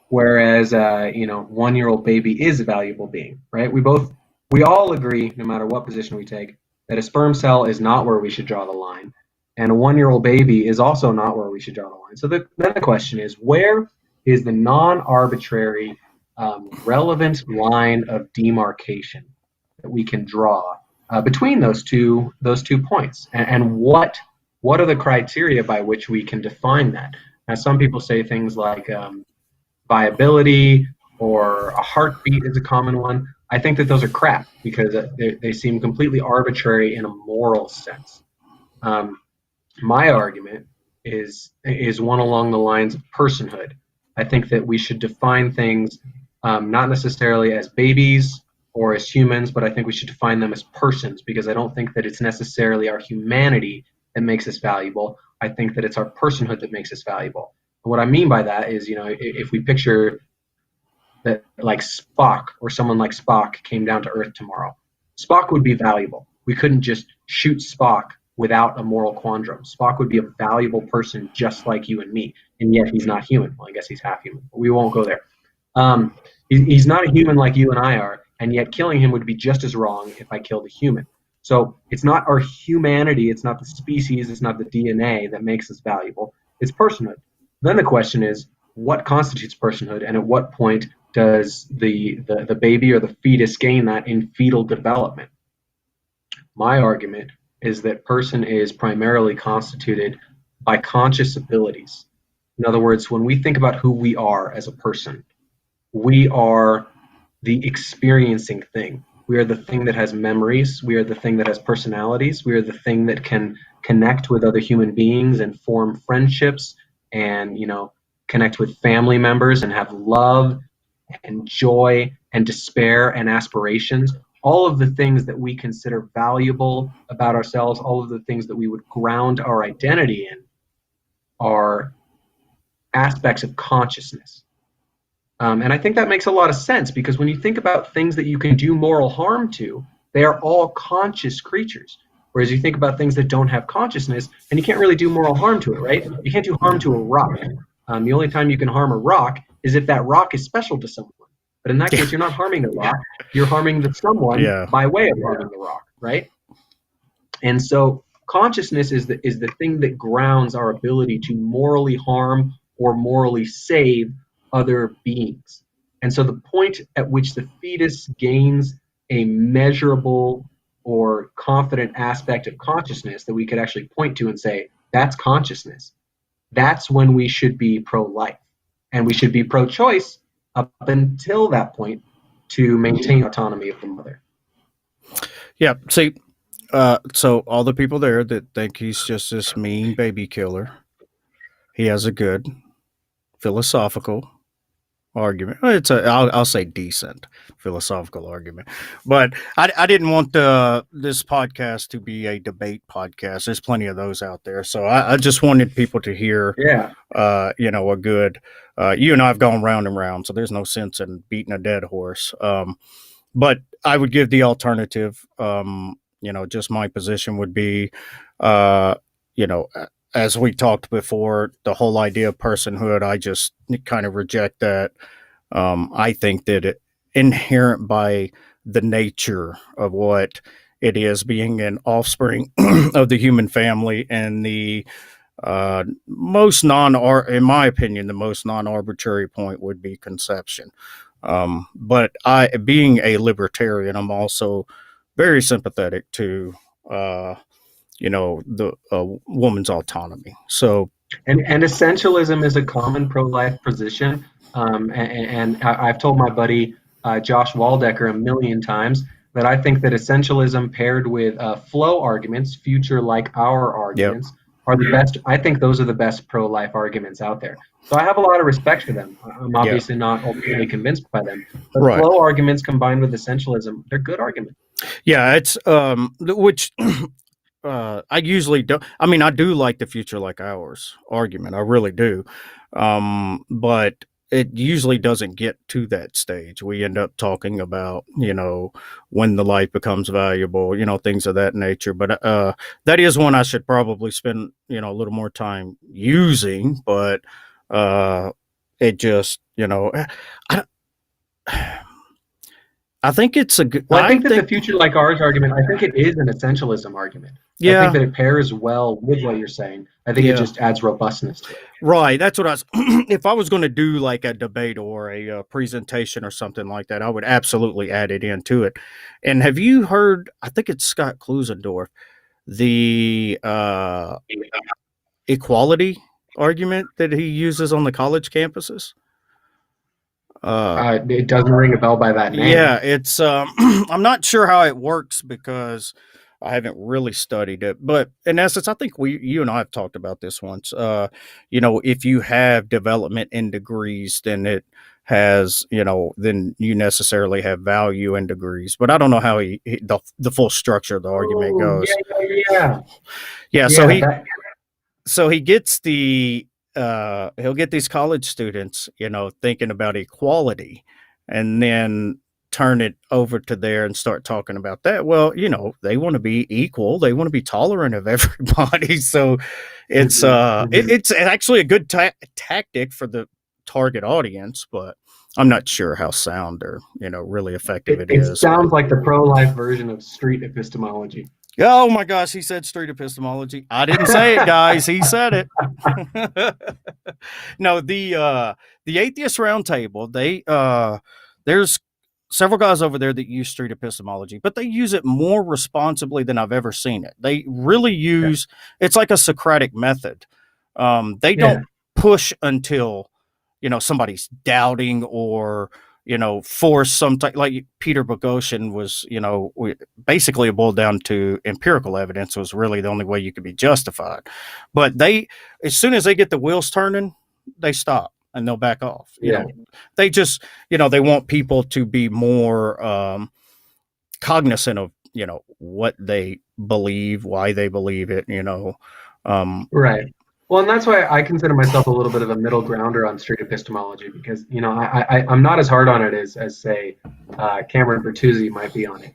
whereas 1-year-old baby is a valuable being, right? We all agree, no matter what position we take, that a sperm cell is not where we should draw the line, and a 1-year-old baby is also not where we should draw the line. So then the question is, where is the non-arbitrary, relevant line of demarcation that we can draw between those two points, and what are the criteria by which we can define that? Now, some people say things like viability or a heartbeat is a common one. I think that those are crap because they seem completely arbitrary in a moral sense. My argument is one along the lines of personhood. I think that we should define things not necessarily as babies or as humans, but I think we should define them as persons, because I don't think that it's necessarily our humanity that makes us valuable. I think that it's our personhood that makes us valuable. And what I mean by that is, if we picture that like Spock or someone like Spock came down to Earth tomorrow, Spock would be valuable. We couldn't just shoot Spock without a moral quandrum. Spock would be a valuable person just like you and me, and yet he's not human. Well, I guess he's half human, but we won't go there. He's not a human like you and I are, and yet killing him would be just as wrong if I killed a human. So it's not our humanity, it's not the species, it's not the DNA that makes us valuable, it's personhood. Then the question is, what constitutes personhood, and at what point does the baby or the fetus gain that in fetal development? My argument is that person is primarily constituted by conscious abilities. In other words, when we think about who we are as a person, we are the experiencing thing. We are the thing that has memories. We are the thing that has personalities. We are the thing that can connect with other human beings and form friendships and, connect with family members and have love and joy and despair and aspirations. All of the things that we consider valuable about ourselves, all of the things that we would ground our identity in, are aspects of consciousness. And I think that makes a lot of sense, because when you think about things that you can do moral harm to, they are all conscious creatures. Whereas you think about things that don't have consciousness, and you can't really do moral harm to it, right? You can't do harm to a rock. The only time you can harm a rock is if that rock is special to someone. But in that case, you're not harming the rock. You're harming the someone by way of harming the rock, right? And so consciousness is the thing that grounds our ability to morally harm or morally save other beings. And so the point at which the fetus gains a measurable or confident aspect of consciousness that we could actually point to and say, that's consciousness, that's when we should be pro-life. And we should be pro-choice up until that point to maintain autonomy of the mother. Yeah, see, so all the people there that think he's just this mean baby killer, he has a good philosophical argument. I'll say decent philosophical argument, but I didn't want this podcast to be a debate podcast. There's plenty of those out there, so I just wanted people to hear, a good. You and I have gone round and round, so there's no sense in beating a dead horse. But I would give the alternative. Just my position would be, as we talked before, the whole idea of personhood, I just kind of reject that. I think that it inherent by the nature of what it is, being an offspring of the human family, and the most in my opinion, the most non-arbitrary point would be conception. But being a libertarian, I'm also very sympathetic to the woman's autonomy. So, and essentialism is a common pro-life position. And I've told my buddy Josh Waldecker a million times that I think that essentialism paired with flow arguments, future like our arguments, are the best. I think those are the best pro-life arguments out there. So I have a lot of respect for them. I'm obviously not ultimately convinced by them, but flow arguments combined with essentialism, they're good arguments. Yeah, it's which I usually don't. I mean, I do like the future like ours argument. I really do. But it usually doesn't get to that stage. We end up talking about, when the life becomes valuable, things of that nature. But that is one I should probably spend, a little more time using. But it just, I think it's a good. Well, I think that the future like ours argument, I think it is an essentialism argument. Yeah. I think that it pairs well with what you're saying. I think it just adds robustness to it. Right. That's what I was. If I was going to do like a debate or a presentation or something like that, I would absolutely add it into it. And have you heard? I think it's Scott Klusendorf, the equality argument that he uses on the college campuses. It doesn't ring a bell by that name. Yeah, it's I'm not sure how it works because I haven't really studied it, but in essence, I think you and I have talked about this once. If you have development in degrees, then it has, then you necessarily have value in degrees. But I don't know how the full structure of the argument goes. Yeah. So he gets he'll get these college students, thinking about equality, and then turn it over to there and start talking about that. Well, they want to be equal. They want to be tolerant of everybody. So it's it's actually a good tactic for the target audience, but I'm not sure how sound or really effective it It is. sounds like the pro-life version of street epistemology. Oh my gosh, he said street epistemology. I didn't say it, guys. He said it. No, the Atheist Roundtable, there's several guys over there that use street epistemology, but they use it more responsibly than I've ever seen it. They really use it's like a Socratic method. They don't push until somebody's doubting or force some type, like Peter Boghossian was, basically it boiled down to empirical evidence was really the only way you could be justified. But as soon as they get the wheels turning, they stop and they'll back off. They just, they want people to be more cognizant of, what they believe, why they believe it, Right. Well, and that's why I consider myself a little bit of a middle grounder on street epistemology because, I'm not as hard on it as say, Cameron Bertuzzi might be on it,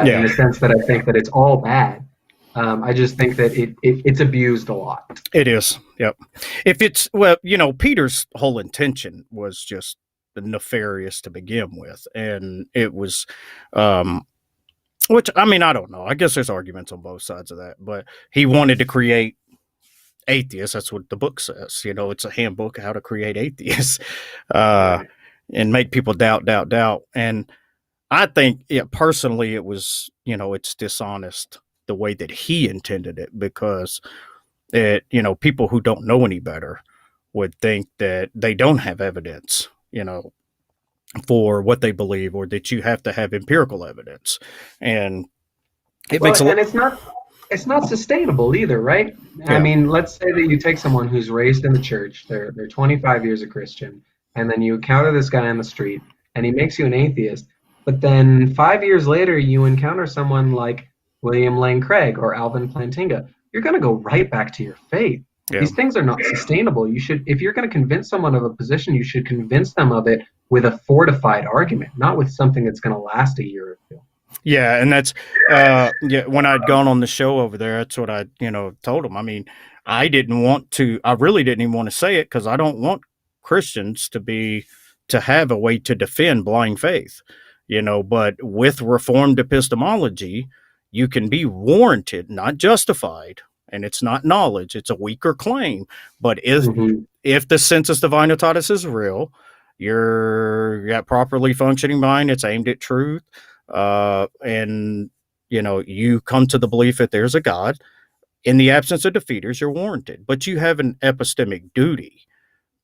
in the sense that I think that it's all bad. I just think that it's abused a lot. It is. Yep. If it's, Peter's whole intention was just nefarious to begin with. And it was, which, I mean, I don't know. I guess there's arguments on both sides of that, but he wanted to create atheists. That's what the book says. It's a handbook how to create atheists, and make people doubt. And I think, personally, it was, it's dishonest the way that he intended it because people who don't know any better would think that they don't have evidence, for what they believe, or that you have to have empirical evidence, and it's not sustainable either, right? Yeah. I mean, let's say that you take someone who's raised in the church, they're 25 years a Christian, and then you encounter this guy on the street, and he makes you an atheist. But then 5 years later, you encounter someone like William Lane Craig or Alvin Plantinga. You're going to go right back to your faith. Yeah. These things are not sustainable. If you're going to convince someone of a position, you should convince them of it with a fortified argument, not with something that's going to last a year or two. Yeah, and that's when I'd gone on the show over there, that's what I told them. I mean, I really didn't even want to say it because I don't want Christians to have a way to defend blind faith, but with Reformed epistemology, you can be warranted, not justified, and it's not knowledge, it's a weaker claim. But if the sensus divinotatis is real, you got properly functioning mind, it's aimed at truth, and you come to the belief that there's a God. In the absence of defeaters, you're warranted, but you have an epistemic duty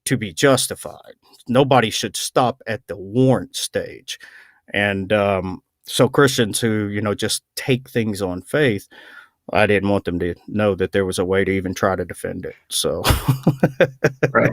to be justified. Nobody should stop at the warrant stage. And so Christians who just take things on faith, I didn't want them to know that there was a way to even try to defend it. So, right.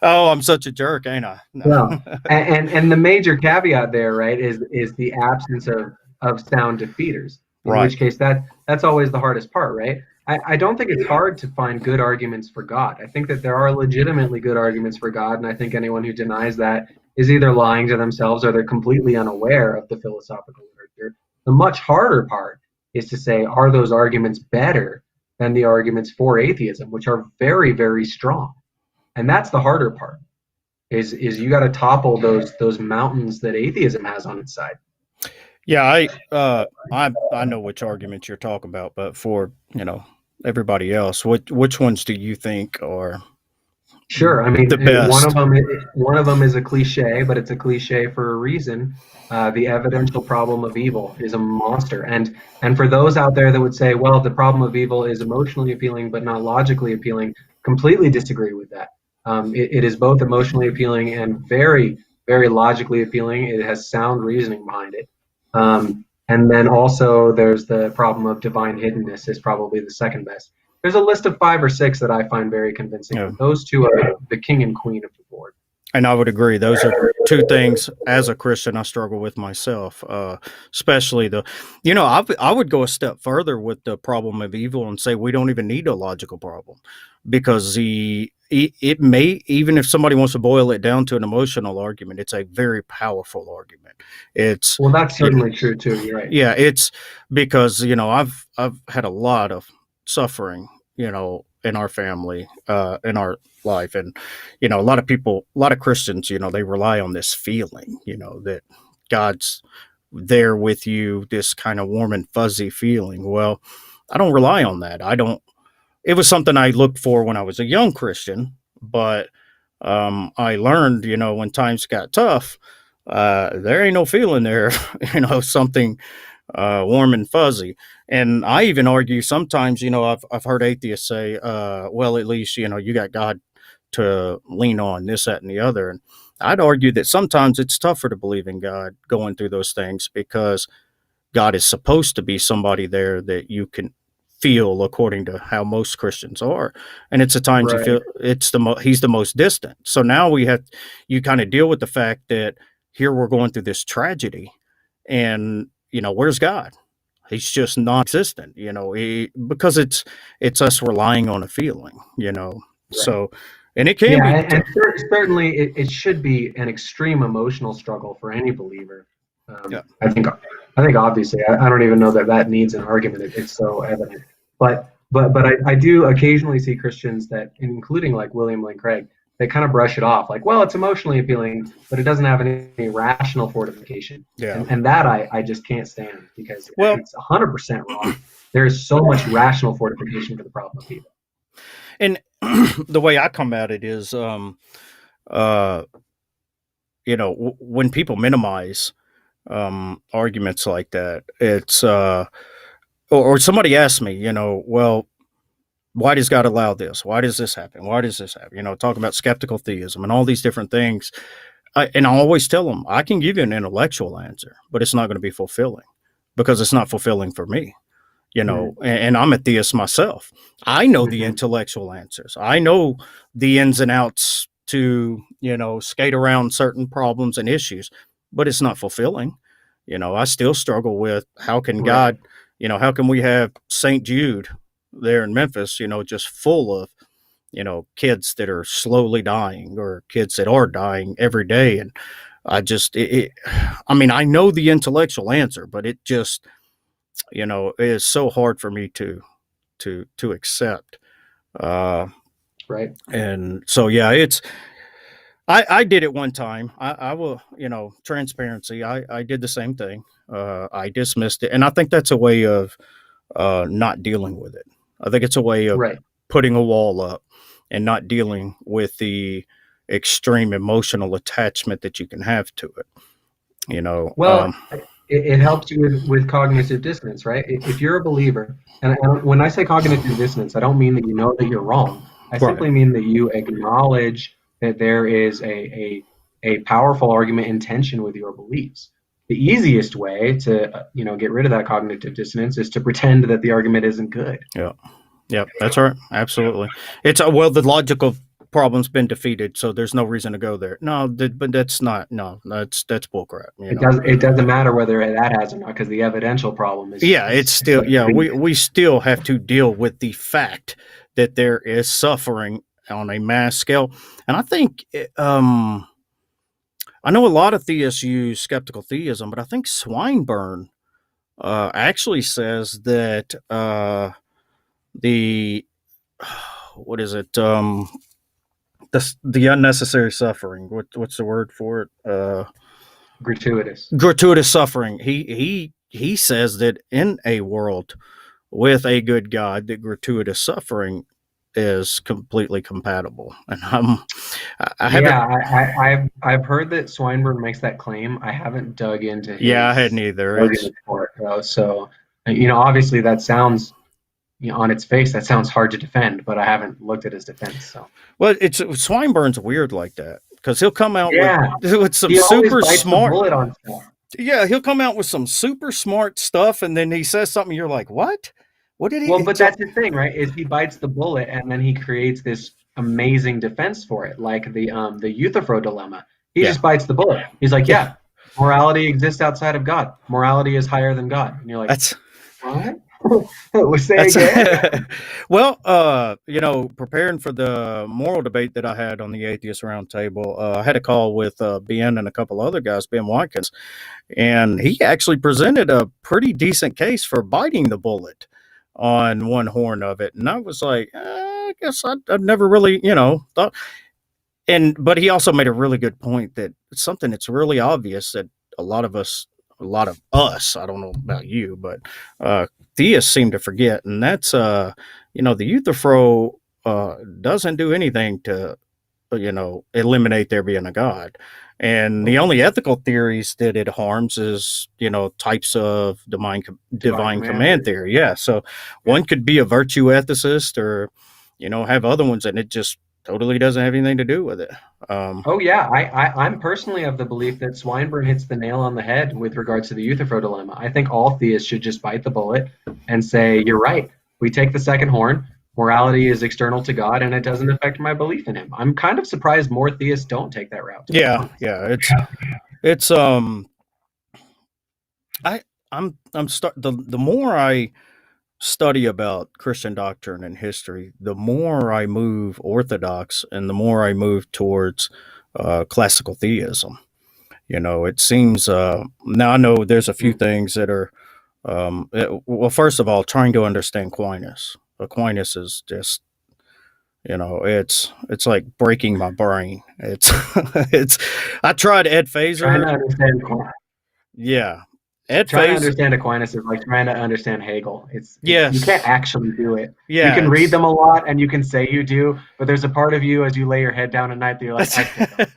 Oh, I'm such a jerk, ain't I? No. Well, and the major caveat there, right, is the absence of sound defeaters. In which case, that's always the hardest part, right? I don't think it's hard to find good arguments for God. I think that there are legitimately good arguments for God, and I think anyone who denies that is either lying to themselves or they're completely unaware of the philosophical literature. The much harder part is to say, are those arguments better than the arguments for atheism, which are very, very strong? And that's the harder part, is you got to topple those mountains that atheism has on its side. Yeah, I know which arguments you're talking about, but for everybody else, which ones do you think are? Sure, I mean, the best? One of them is a cliche, but it's a cliche for a reason. The evidential problem of evil is a monster, and for those out there that would say, well, the problem of evil is emotionally appealing but not logically appealing, completely disagree with that. It is both emotionally appealing and very, very logically appealing. It has sound reasoning behind it. And then also there's the problem of divine hiddenness is probably the second best. There's a list of 5 or 6 that I find very convincing. Yeah. Those two are the king and queen of the board. And I would agree. Those are two things as a Christian I struggle with myself, especially I would go a step further with the problem of evil and say we don't even need a logical problem, because it may, even if somebody wants to boil it down to an emotional argument, it's a very powerful argument. Well, that's certainly true too. You're right. Yeah, it's because I've had a lot of suffering, in our family, in our life. And, a lot of Christians, they rely on this feeling, that God's there with you, this kind of warm and fuzzy feeling. Well, I don't rely on that. It was something I looked for when I was a young Christian, but I learned, when times got tough, there ain't no feeling there, something warm and fuzzy. And I even argue sometimes, I've heard atheists say, well, at least, you got God to lean on, this, that, and the other. And I'd argue that sometimes it's tougher to believe in God going through those things, because God is supposed to be somebody there that you can feel, according to how most Christians are. And it's the times you feel he's the most distant. So now you kind of deal with the fact that here we're going through this tragedy, and, where's God? He's just non-existent, because it's us relying on a feeling, Right. So, and it can be. And certainly it should be an extreme emotional struggle for any believer. I think obviously I don't even know that needs an argument. It's so evident. But I do occasionally see Christians that, including like William Lane Craig, they kind of brush it off like, well, it's emotionally appealing, but it doesn't have any rational fortification. Yeah. And that I just can't stand, because it's 100% wrong. There is so much rational fortification for the problem of evil. And the way I come at it is, when people minimize arguments like that, it's or somebody asks me, well, why does God allow this? Why does this happen? Why does this happen? Talk about skeptical theism and all these different things. And I always tell them, I can give you an intellectual answer, but it's not going to be fulfilling, because it's not fulfilling for me. And I'm a theist myself. I know the intellectual answers. I know the ins and outs to, skate around certain problems and issues, but it's not fulfilling. I still struggle with, how can God, how can we have St. Jude there in Memphis, just full of, kids that are slowly dying, or kids that are dying every day. And I just, I know the intellectual answer, but it just, it is so hard for me to accept. Right. And so, I did it one time. I will, transparency. I did the same thing. I dismissed it. And I think that's a way of not dealing with it. I think it's a way of putting a wall up and not dealing with the extreme emotional attachment that you can have to it. Well, it helps you with cognitive dissonance, right? If you're a believer, and when I say cognitive dissonance, I don't mean that you know that you're wrong. I simply mean that you acknowledge that there is a powerful argument in tension with your beliefs. The easiest way to get rid of that cognitive dissonance is to pretend that the argument isn't good. Yeah, that's right. Absolutely. It's the logical problem's been defeated, so there's no reason to go there. No, but that's not. No, that's bullcrap. It doesn't matter whether that has or not, because the evidential problem is. Yeah, it's still. We still have to deal with the fact that there is suffering on a mass scale, and I think I know a lot of theists use skeptical theism, but I think Swinburne actually says that what is it? The unnecessary suffering. What's the word for it? Gratuitous suffering. He says that in a world with a good God, that gratuitous suffering is completely compatible. And I've heard that Swinburne makes that claim. I haven't dug into his I hadn't either. So obviously that sounds, on its face, that sounds hard to defend, but I haven't looked at his defense. So, well, Swinburne's weird like that, because he'll come out with some super smart. Yeah, he'll come out with some super smart stuff, and then he says something, you're like, what? What did he? Well, but that's the thing, right? Is he bites the bullet, and then he creates this amazing defense for it, like the Euthyphro dilemma. He just bites the bullet. He's like, morality exists outside of God. Morality is higher than God. And you're like, that's what? Say again? Well, preparing for the moral debate that I had on the Atheist Roundtable, I had a call with Ben and a couple other guys, Ben Watkins, and he actually presented a pretty decent case for biting the bullet on one horn of it. And I was like, guess I'd never really, thought. But he also made a really good point that it's something that's really obvious that a lot of us, I don't know about you, but theists seem to forget, and that's the Euthyphro doesn't do anything to eliminate there being a God. And the only ethical theories that it harms is, types of divine command theory. Yeah. So one could be a virtue ethicist or, have other ones, and it just totally doesn't have anything to do with it. Oh yeah, I'm personally of the belief that Swinburne hits the nail on the head with regards to the Euthyphro dilemma. I think all theists should just bite the bullet and say, you're right. We take the second horn. Morality is external to God, and it doesn't affect my belief in Him. I'm kind of surprised more theists don't take that route. Yeah. It's the more I study about Christian doctrine and history, the more I move orthodox and the more I move towards classical theism. It seems now I know there's a few things that are well, first of all, trying to understand Aquinas. Aquinas is just it's like breaking my brain. It's it's I tried Ed Phaser. Trying to understand Aquinas. Yeah. Trying to understand Aquinas is like trying to understand Hegel. Yes. You can't actually do it. Yeah, you can read them a lot and you can say you do, but there's a part of you as you lay your head down at night that you're like, I can't.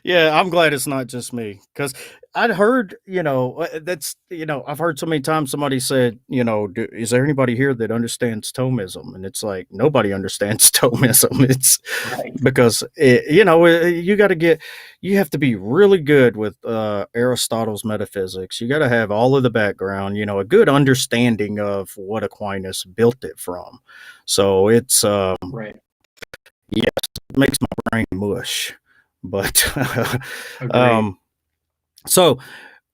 Yeah, I'm glad it's not just me, because I'd heard, I've heard so many times somebody said, is there anybody here that understands Thomism? And it's like, nobody understands Thomism. It's Right. because, you have to be really good with Aristotle's metaphysics. You got to have all of the background, a good understanding of what Aquinas built it from. So it's, Right. yes, it makes my brain mush. But so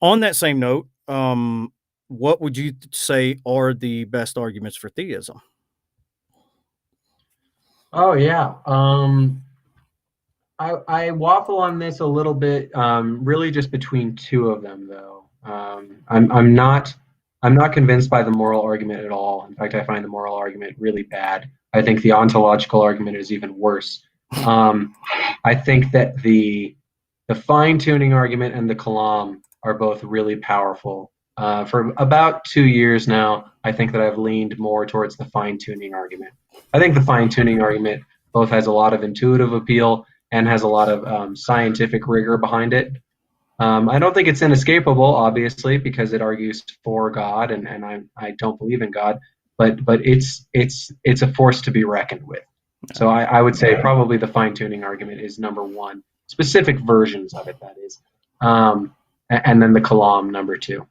on that same note, what would you say are the best arguments for theism? Oh yeah. I waffle on this a little bit, really just between two of them though. I'm not convinced by the moral argument at all. In fact, I find the moral argument really bad. I think the ontological argument is even worse. I think that the fine-tuning argument and the Kalam are both really powerful. For about 2 years now, I think that I've leaned more towards the fine-tuning argument. I think the fine-tuning argument both has a lot of intuitive appeal and has a lot of scientific rigor behind it. I don't think it's inescapable, obviously, because it argues for God, and I don't believe in God, but it's a force to be reckoned with. So I would say probably the fine-tuning argument is number one. Specific versions of it, that is. And then the Kalam, number two.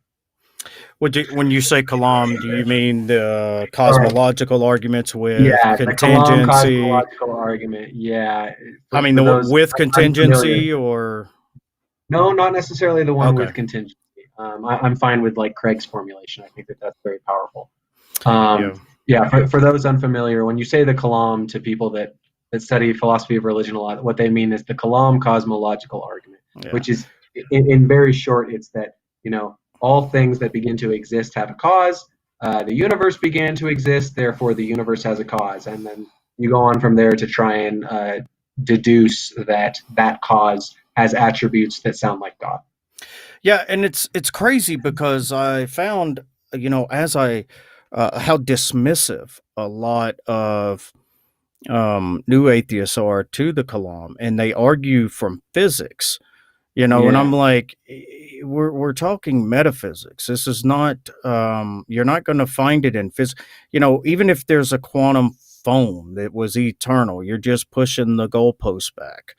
When you say Kalam, do you mean the cosmological arguments with contingency? The Kalam cosmological argument, yeah. I mean, with contingency or? No, not necessarily the one with contingency. I'm fine with like Craig's formulation. I think that's very powerful. For those unfamiliar, when you say the Kalam to people that study philosophy of religion a lot, what they mean is the Kalam cosmological argument, which is, in very short, it's that, all things that begin to exist have a cause. The universe began to exist, therefore the universe has a cause. And then you go on from there to try and deduce that cause has attributes that sound like God. Yeah, and it's crazy because I found, as how dismissive a lot of new atheists are to the Kalam, and they argue from physics, and I'm like, we're talking metaphysics. This is not, you're not going to find it in physics. Even if there's a quantum foam that was eternal, you're just pushing the goalpost back.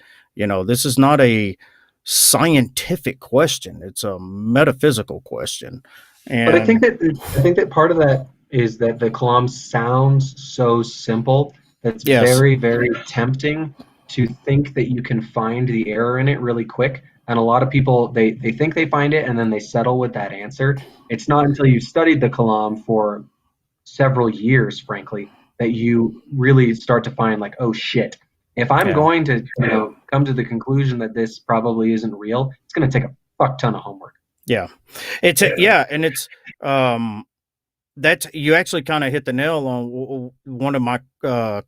This is not a scientific question. It's a metaphysical question. But I think that part of that is that the Kalam sounds so simple that's very, very tempting to think that you can find the error in it really quick. And a lot of people, they think they find it and then they settle with that answer. It's not until you've studied the Kalam for several years, frankly, that you really start to find like, oh shit, if I'm going to come to the conclusion that this probably isn't real, it's going to take a fuck ton of homework. Yeah. And it's that's you actually kind of hit the nail on one of my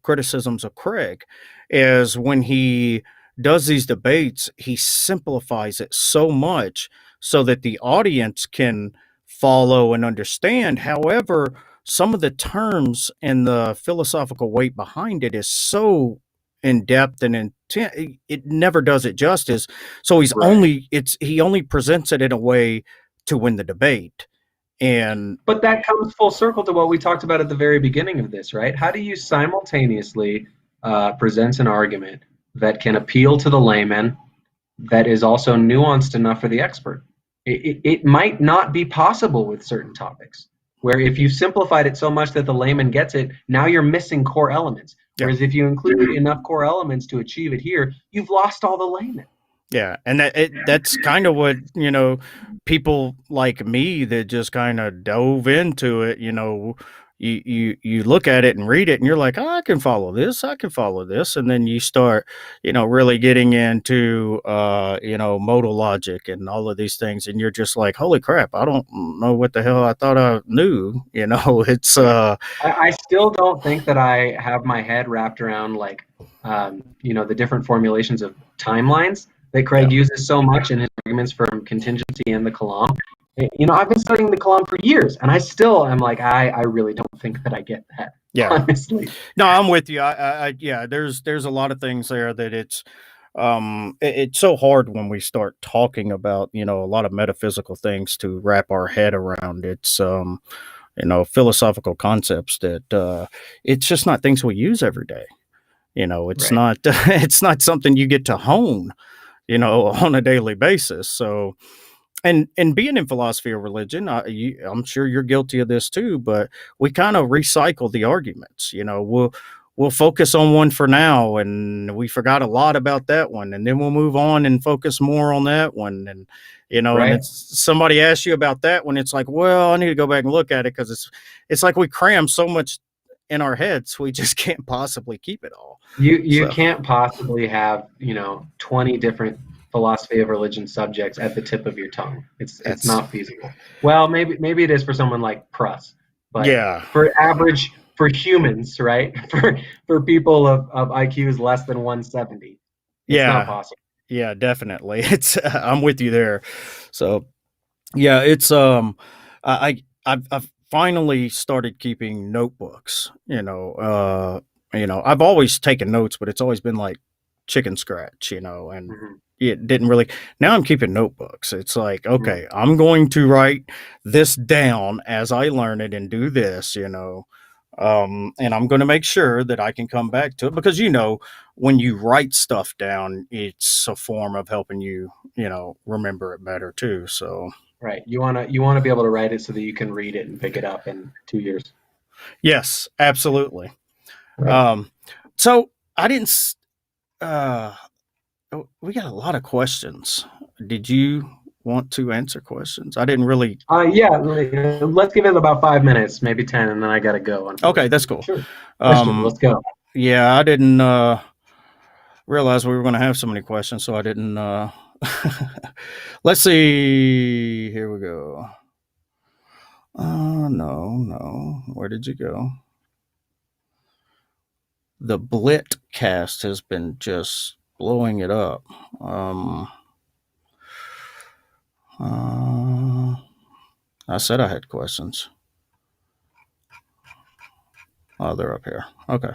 criticisms of Craig is when he does these debates, he simplifies it so much so that the audience can follow and understand. However, some of the terms and the philosophical weight behind it is so in depth and intent, it never does it justice. So he only presents it in a way to win the debate. And But that comes full circle to what we talked about at the very beginning of this, right? How do you simultaneously present an argument that can appeal to the layman, that is also nuanced enough for the expert? It might not be possible with certain topics, where if you've simplified it so much that the layman gets it, now you're missing core elements. Whereas if you include enough core elements to achieve it here, you've lost all the layman. Yeah, and that's kind of what, people like me that just kind of dove into it, you look at it and read it and you're like, oh, I can follow this, and then you start, really getting into modal logic and all of these things, and you're just like, holy crap, I don't know what the hell I thought I knew. It's I still don't think that I have my head wrapped around the different formulations of timelines that Craig uses so much in his arguments from Contingency and the Kalam. I've been studying the Kalam for years, and I still am like, I really don't think that I get that. Yeah. Honestly. No, I'm with you. There's a lot of things there that it's so hard when we start talking about, a lot of metaphysical things to wrap our head around. It's philosophical concepts that it's just not things we use every day. It's not it's not something you get to hone, on a daily basis. So, and being in philosophy or religion, I'm sure you're guilty of this too, but we kind of recycle the arguments. We'll focus on one for now, and we forgot a lot about that one, and then we'll move on and focus more on that one. And and it's somebody asks you about that one, it's like, well, I need to go back and look at it, because it's like we cram so much in our heads, we just can't possibly keep it all. You can't possibly have 20 different philosophy of religion subjects at the tip of your tongue. It's not feasible. Well, maybe it is for someone like Pruss, but for humans, right? For people of IQs less than 170, it's not possible. Yeah, definitely. It's I'm with you there. So yeah, it's I've finally started keeping notebooks. I've always taken notes, but it's always been like chicken scratch, and it didn't really. Now I'm keeping notebooks. It's like, okay, I'm going to write this down as I learn it and do this, and I'm going to make sure that I can come back to it, because when you write stuff down, it's a form of helping you, remember it better too. So. Right. You want to be able to write it so that you can read it and pick it up in 2 years. Yes, absolutely. Right. So I didn't. We got a lot of questions. Did you want to answer questions? I didn't really. Yeah. Let's give it about 5 minutes, maybe 10, and then I got to go. Okay, that's cool. Sure. Let's go. Yeah, I didn't realize we were going to have so many questions, so I didn't. Let's see. Here we go. No. Where did you go? The Brit cast has been just blowing it up. I said I had questions. Oh, they're up here. Okay.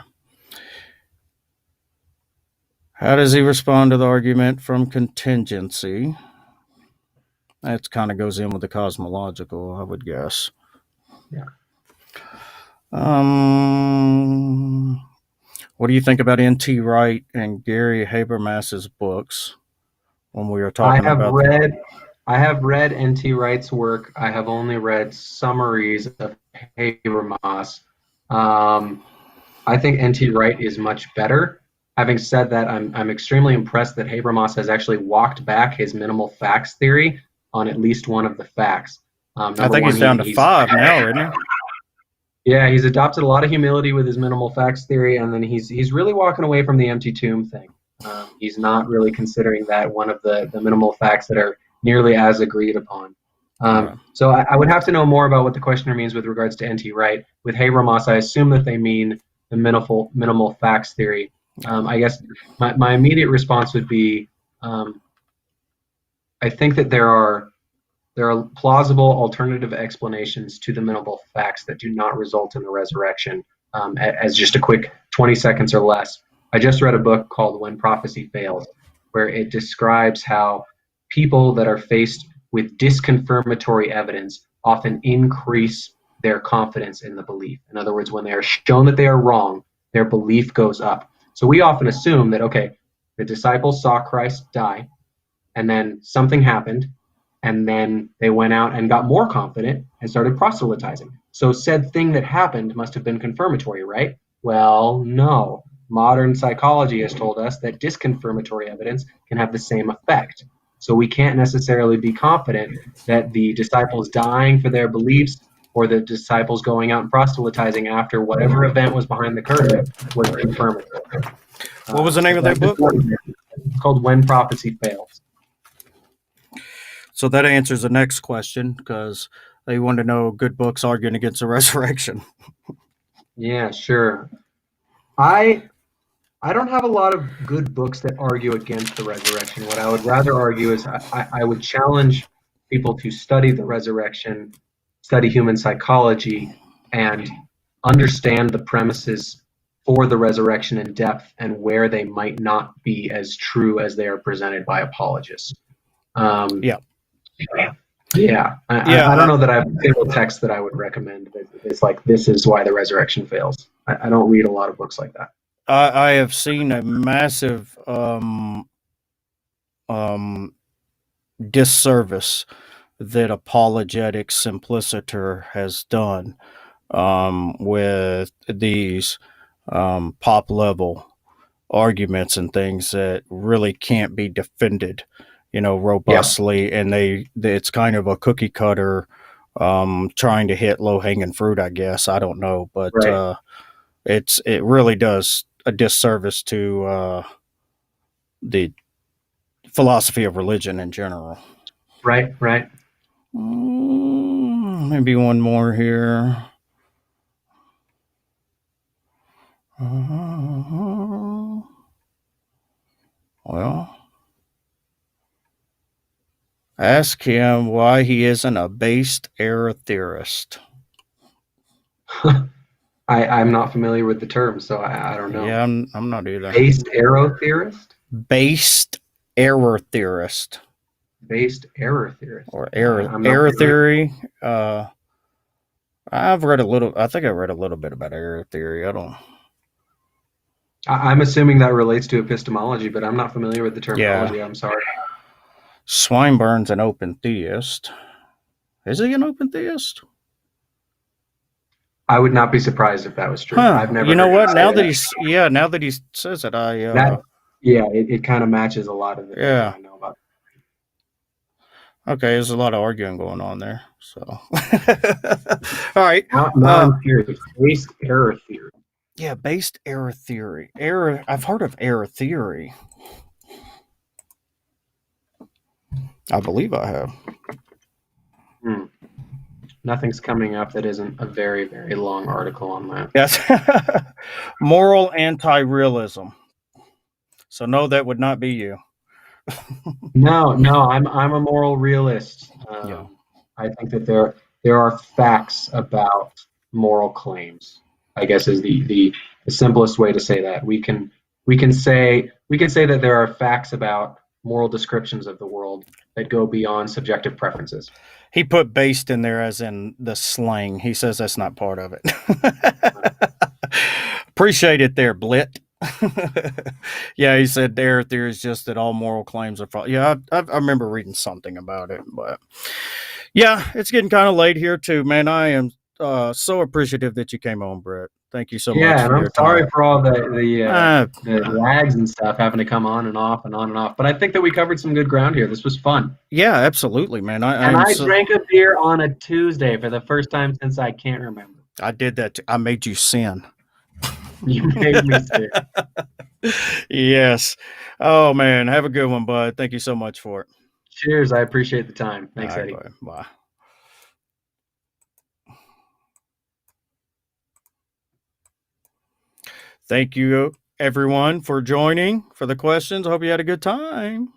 How does he respond to the argument from Contingency? That kind of goes in with the Cosmological, I would guess. Yeah. What do you think about N.T. Wright and Gary Habermas's books? When we were talking I have read N.T. Wright's work. I have only read summaries of Habermas. I think N.T. Wright is much better. Having said that, I'm extremely impressed that Habermas has actually walked back his minimal facts theory on at least one of the facts. I think he's down to 5 now, isn't he? Yeah, he's adopted a lot of humility with his minimal facts theory, and then he's really walking away from the empty tomb thing. He's not really considering that one of the minimal facts that are nearly as agreed upon. So I would have to know more about what the questioner means with regards to NT right. With Habermas, I assume that they mean the minimal facts theory. I guess my immediate response would be, I think that there are plausible alternative explanations to the minimal facts that do not result in the resurrection. As just a quick 20 seconds or less, I just read a book called When Prophecy Fails, where it describes how people that are faced with disconfirmatory evidence often increase their confidence in the belief. In other words, when they are shown that they are wrong, their belief goes up. So we often assume that, okay, the disciples saw Christ die, and then something happened, and then they went out and got more confident and started proselytizing. So said thing that happened must have been confirmatory, right? Well, no. Modern psychology has told us that disconfirmatory evidence can have the same effect. So we can't necessarily be confident that the disciples dying for their beliefs or the disciples going out and proselytizing after whatever event was behind the curtain was confirmatory. What was the name of that book? It's called When Prophecy Fails. So that answers the next question, because they want to know good books arguing against the resurrection. Yeah, sure. I don't have a lot of good books that argue against the resurrection. What I would rather argue is I would challenge people to study the resurrection, study human psychology, and understand the premises for the resurrection in depth and where they might not be as true as they are presented by apologists. Yeah. I don't know that I have a single text that I would recommend. It's like, this is why the resurrection fails. I don't read a lot of books like that. I have seen a massive disservice that apologetic simpliciter has done with these pop level arguments and things that really can't be defended, robustly. Yeah. And it's kind of a cookie cutter trying to hit low hanging fruit, I guess. I don't know, but right. It really does a disservice to the philosophy of religion in general. Right. Maybe one more here. Well, ask him why he isn't a based error theorist. I'm not familiar with the term, so I don't know. Yeah, I'm not either. Based error theorist? Based error theorist. Based error theorist. Or error theory. I think I read a little bit about error theory. I'm assuming that relates to epistemology, but I'm not familiar with the terminology. Yeah. I'm sorry. Swinburne's an open theist. Is he an open theist? I would not be surprised if that was true. I've never. You know what? Now that he says it, it kind of matches a lot of it. Yeah. I know about. Okay, there's a lot of arguing going on there. So, all right. Based error theory. Yeah, based error theory. I've heard of error theory. I believe I have. Nothing's coming up that isn't a very, very long article on that. Yes. Moral anti-realism. So no, that would not be you. No, I'm a moral realist. I think that there are facts about moral claims, I guess is the simplest way to say that. We can say that there are facts about moral descriptions of the world that go beyond subjective preferences. He put based in there as in the slang. He says that's not part of it. Appreciate it there, Blit. Yeah, he said error theory is just that all moral claims are false. Yeah, I remember reading something about it. But yeah, it's getting kind of late here too, man. I am so appreciative that you came on, Brit. Thank you so much. Yeah, and I'm sorry for all the lags and stuff having to come on and off and on and off. But I think that we covered some good ground here. This was fun. Yeah, absolutely, man. I drank a beer on a Tuesday for the first time since I can't remember. I did that. I made you sin. You made me sin. Yes. Oh, man. Have a good one, bud. Thank you so much for it. Cheers. I appreciate the time. Thanks, Eddie. Bye. Thank you, everyone, for joining for the questions. I hope you had a good time.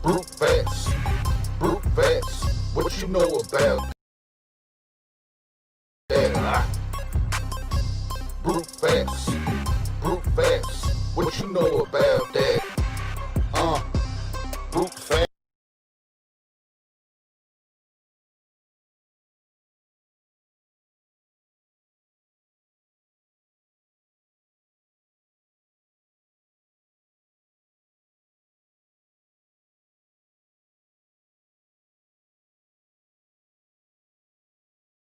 Brute facts, brute facts. What you know about that? Brute facts, what you know about that?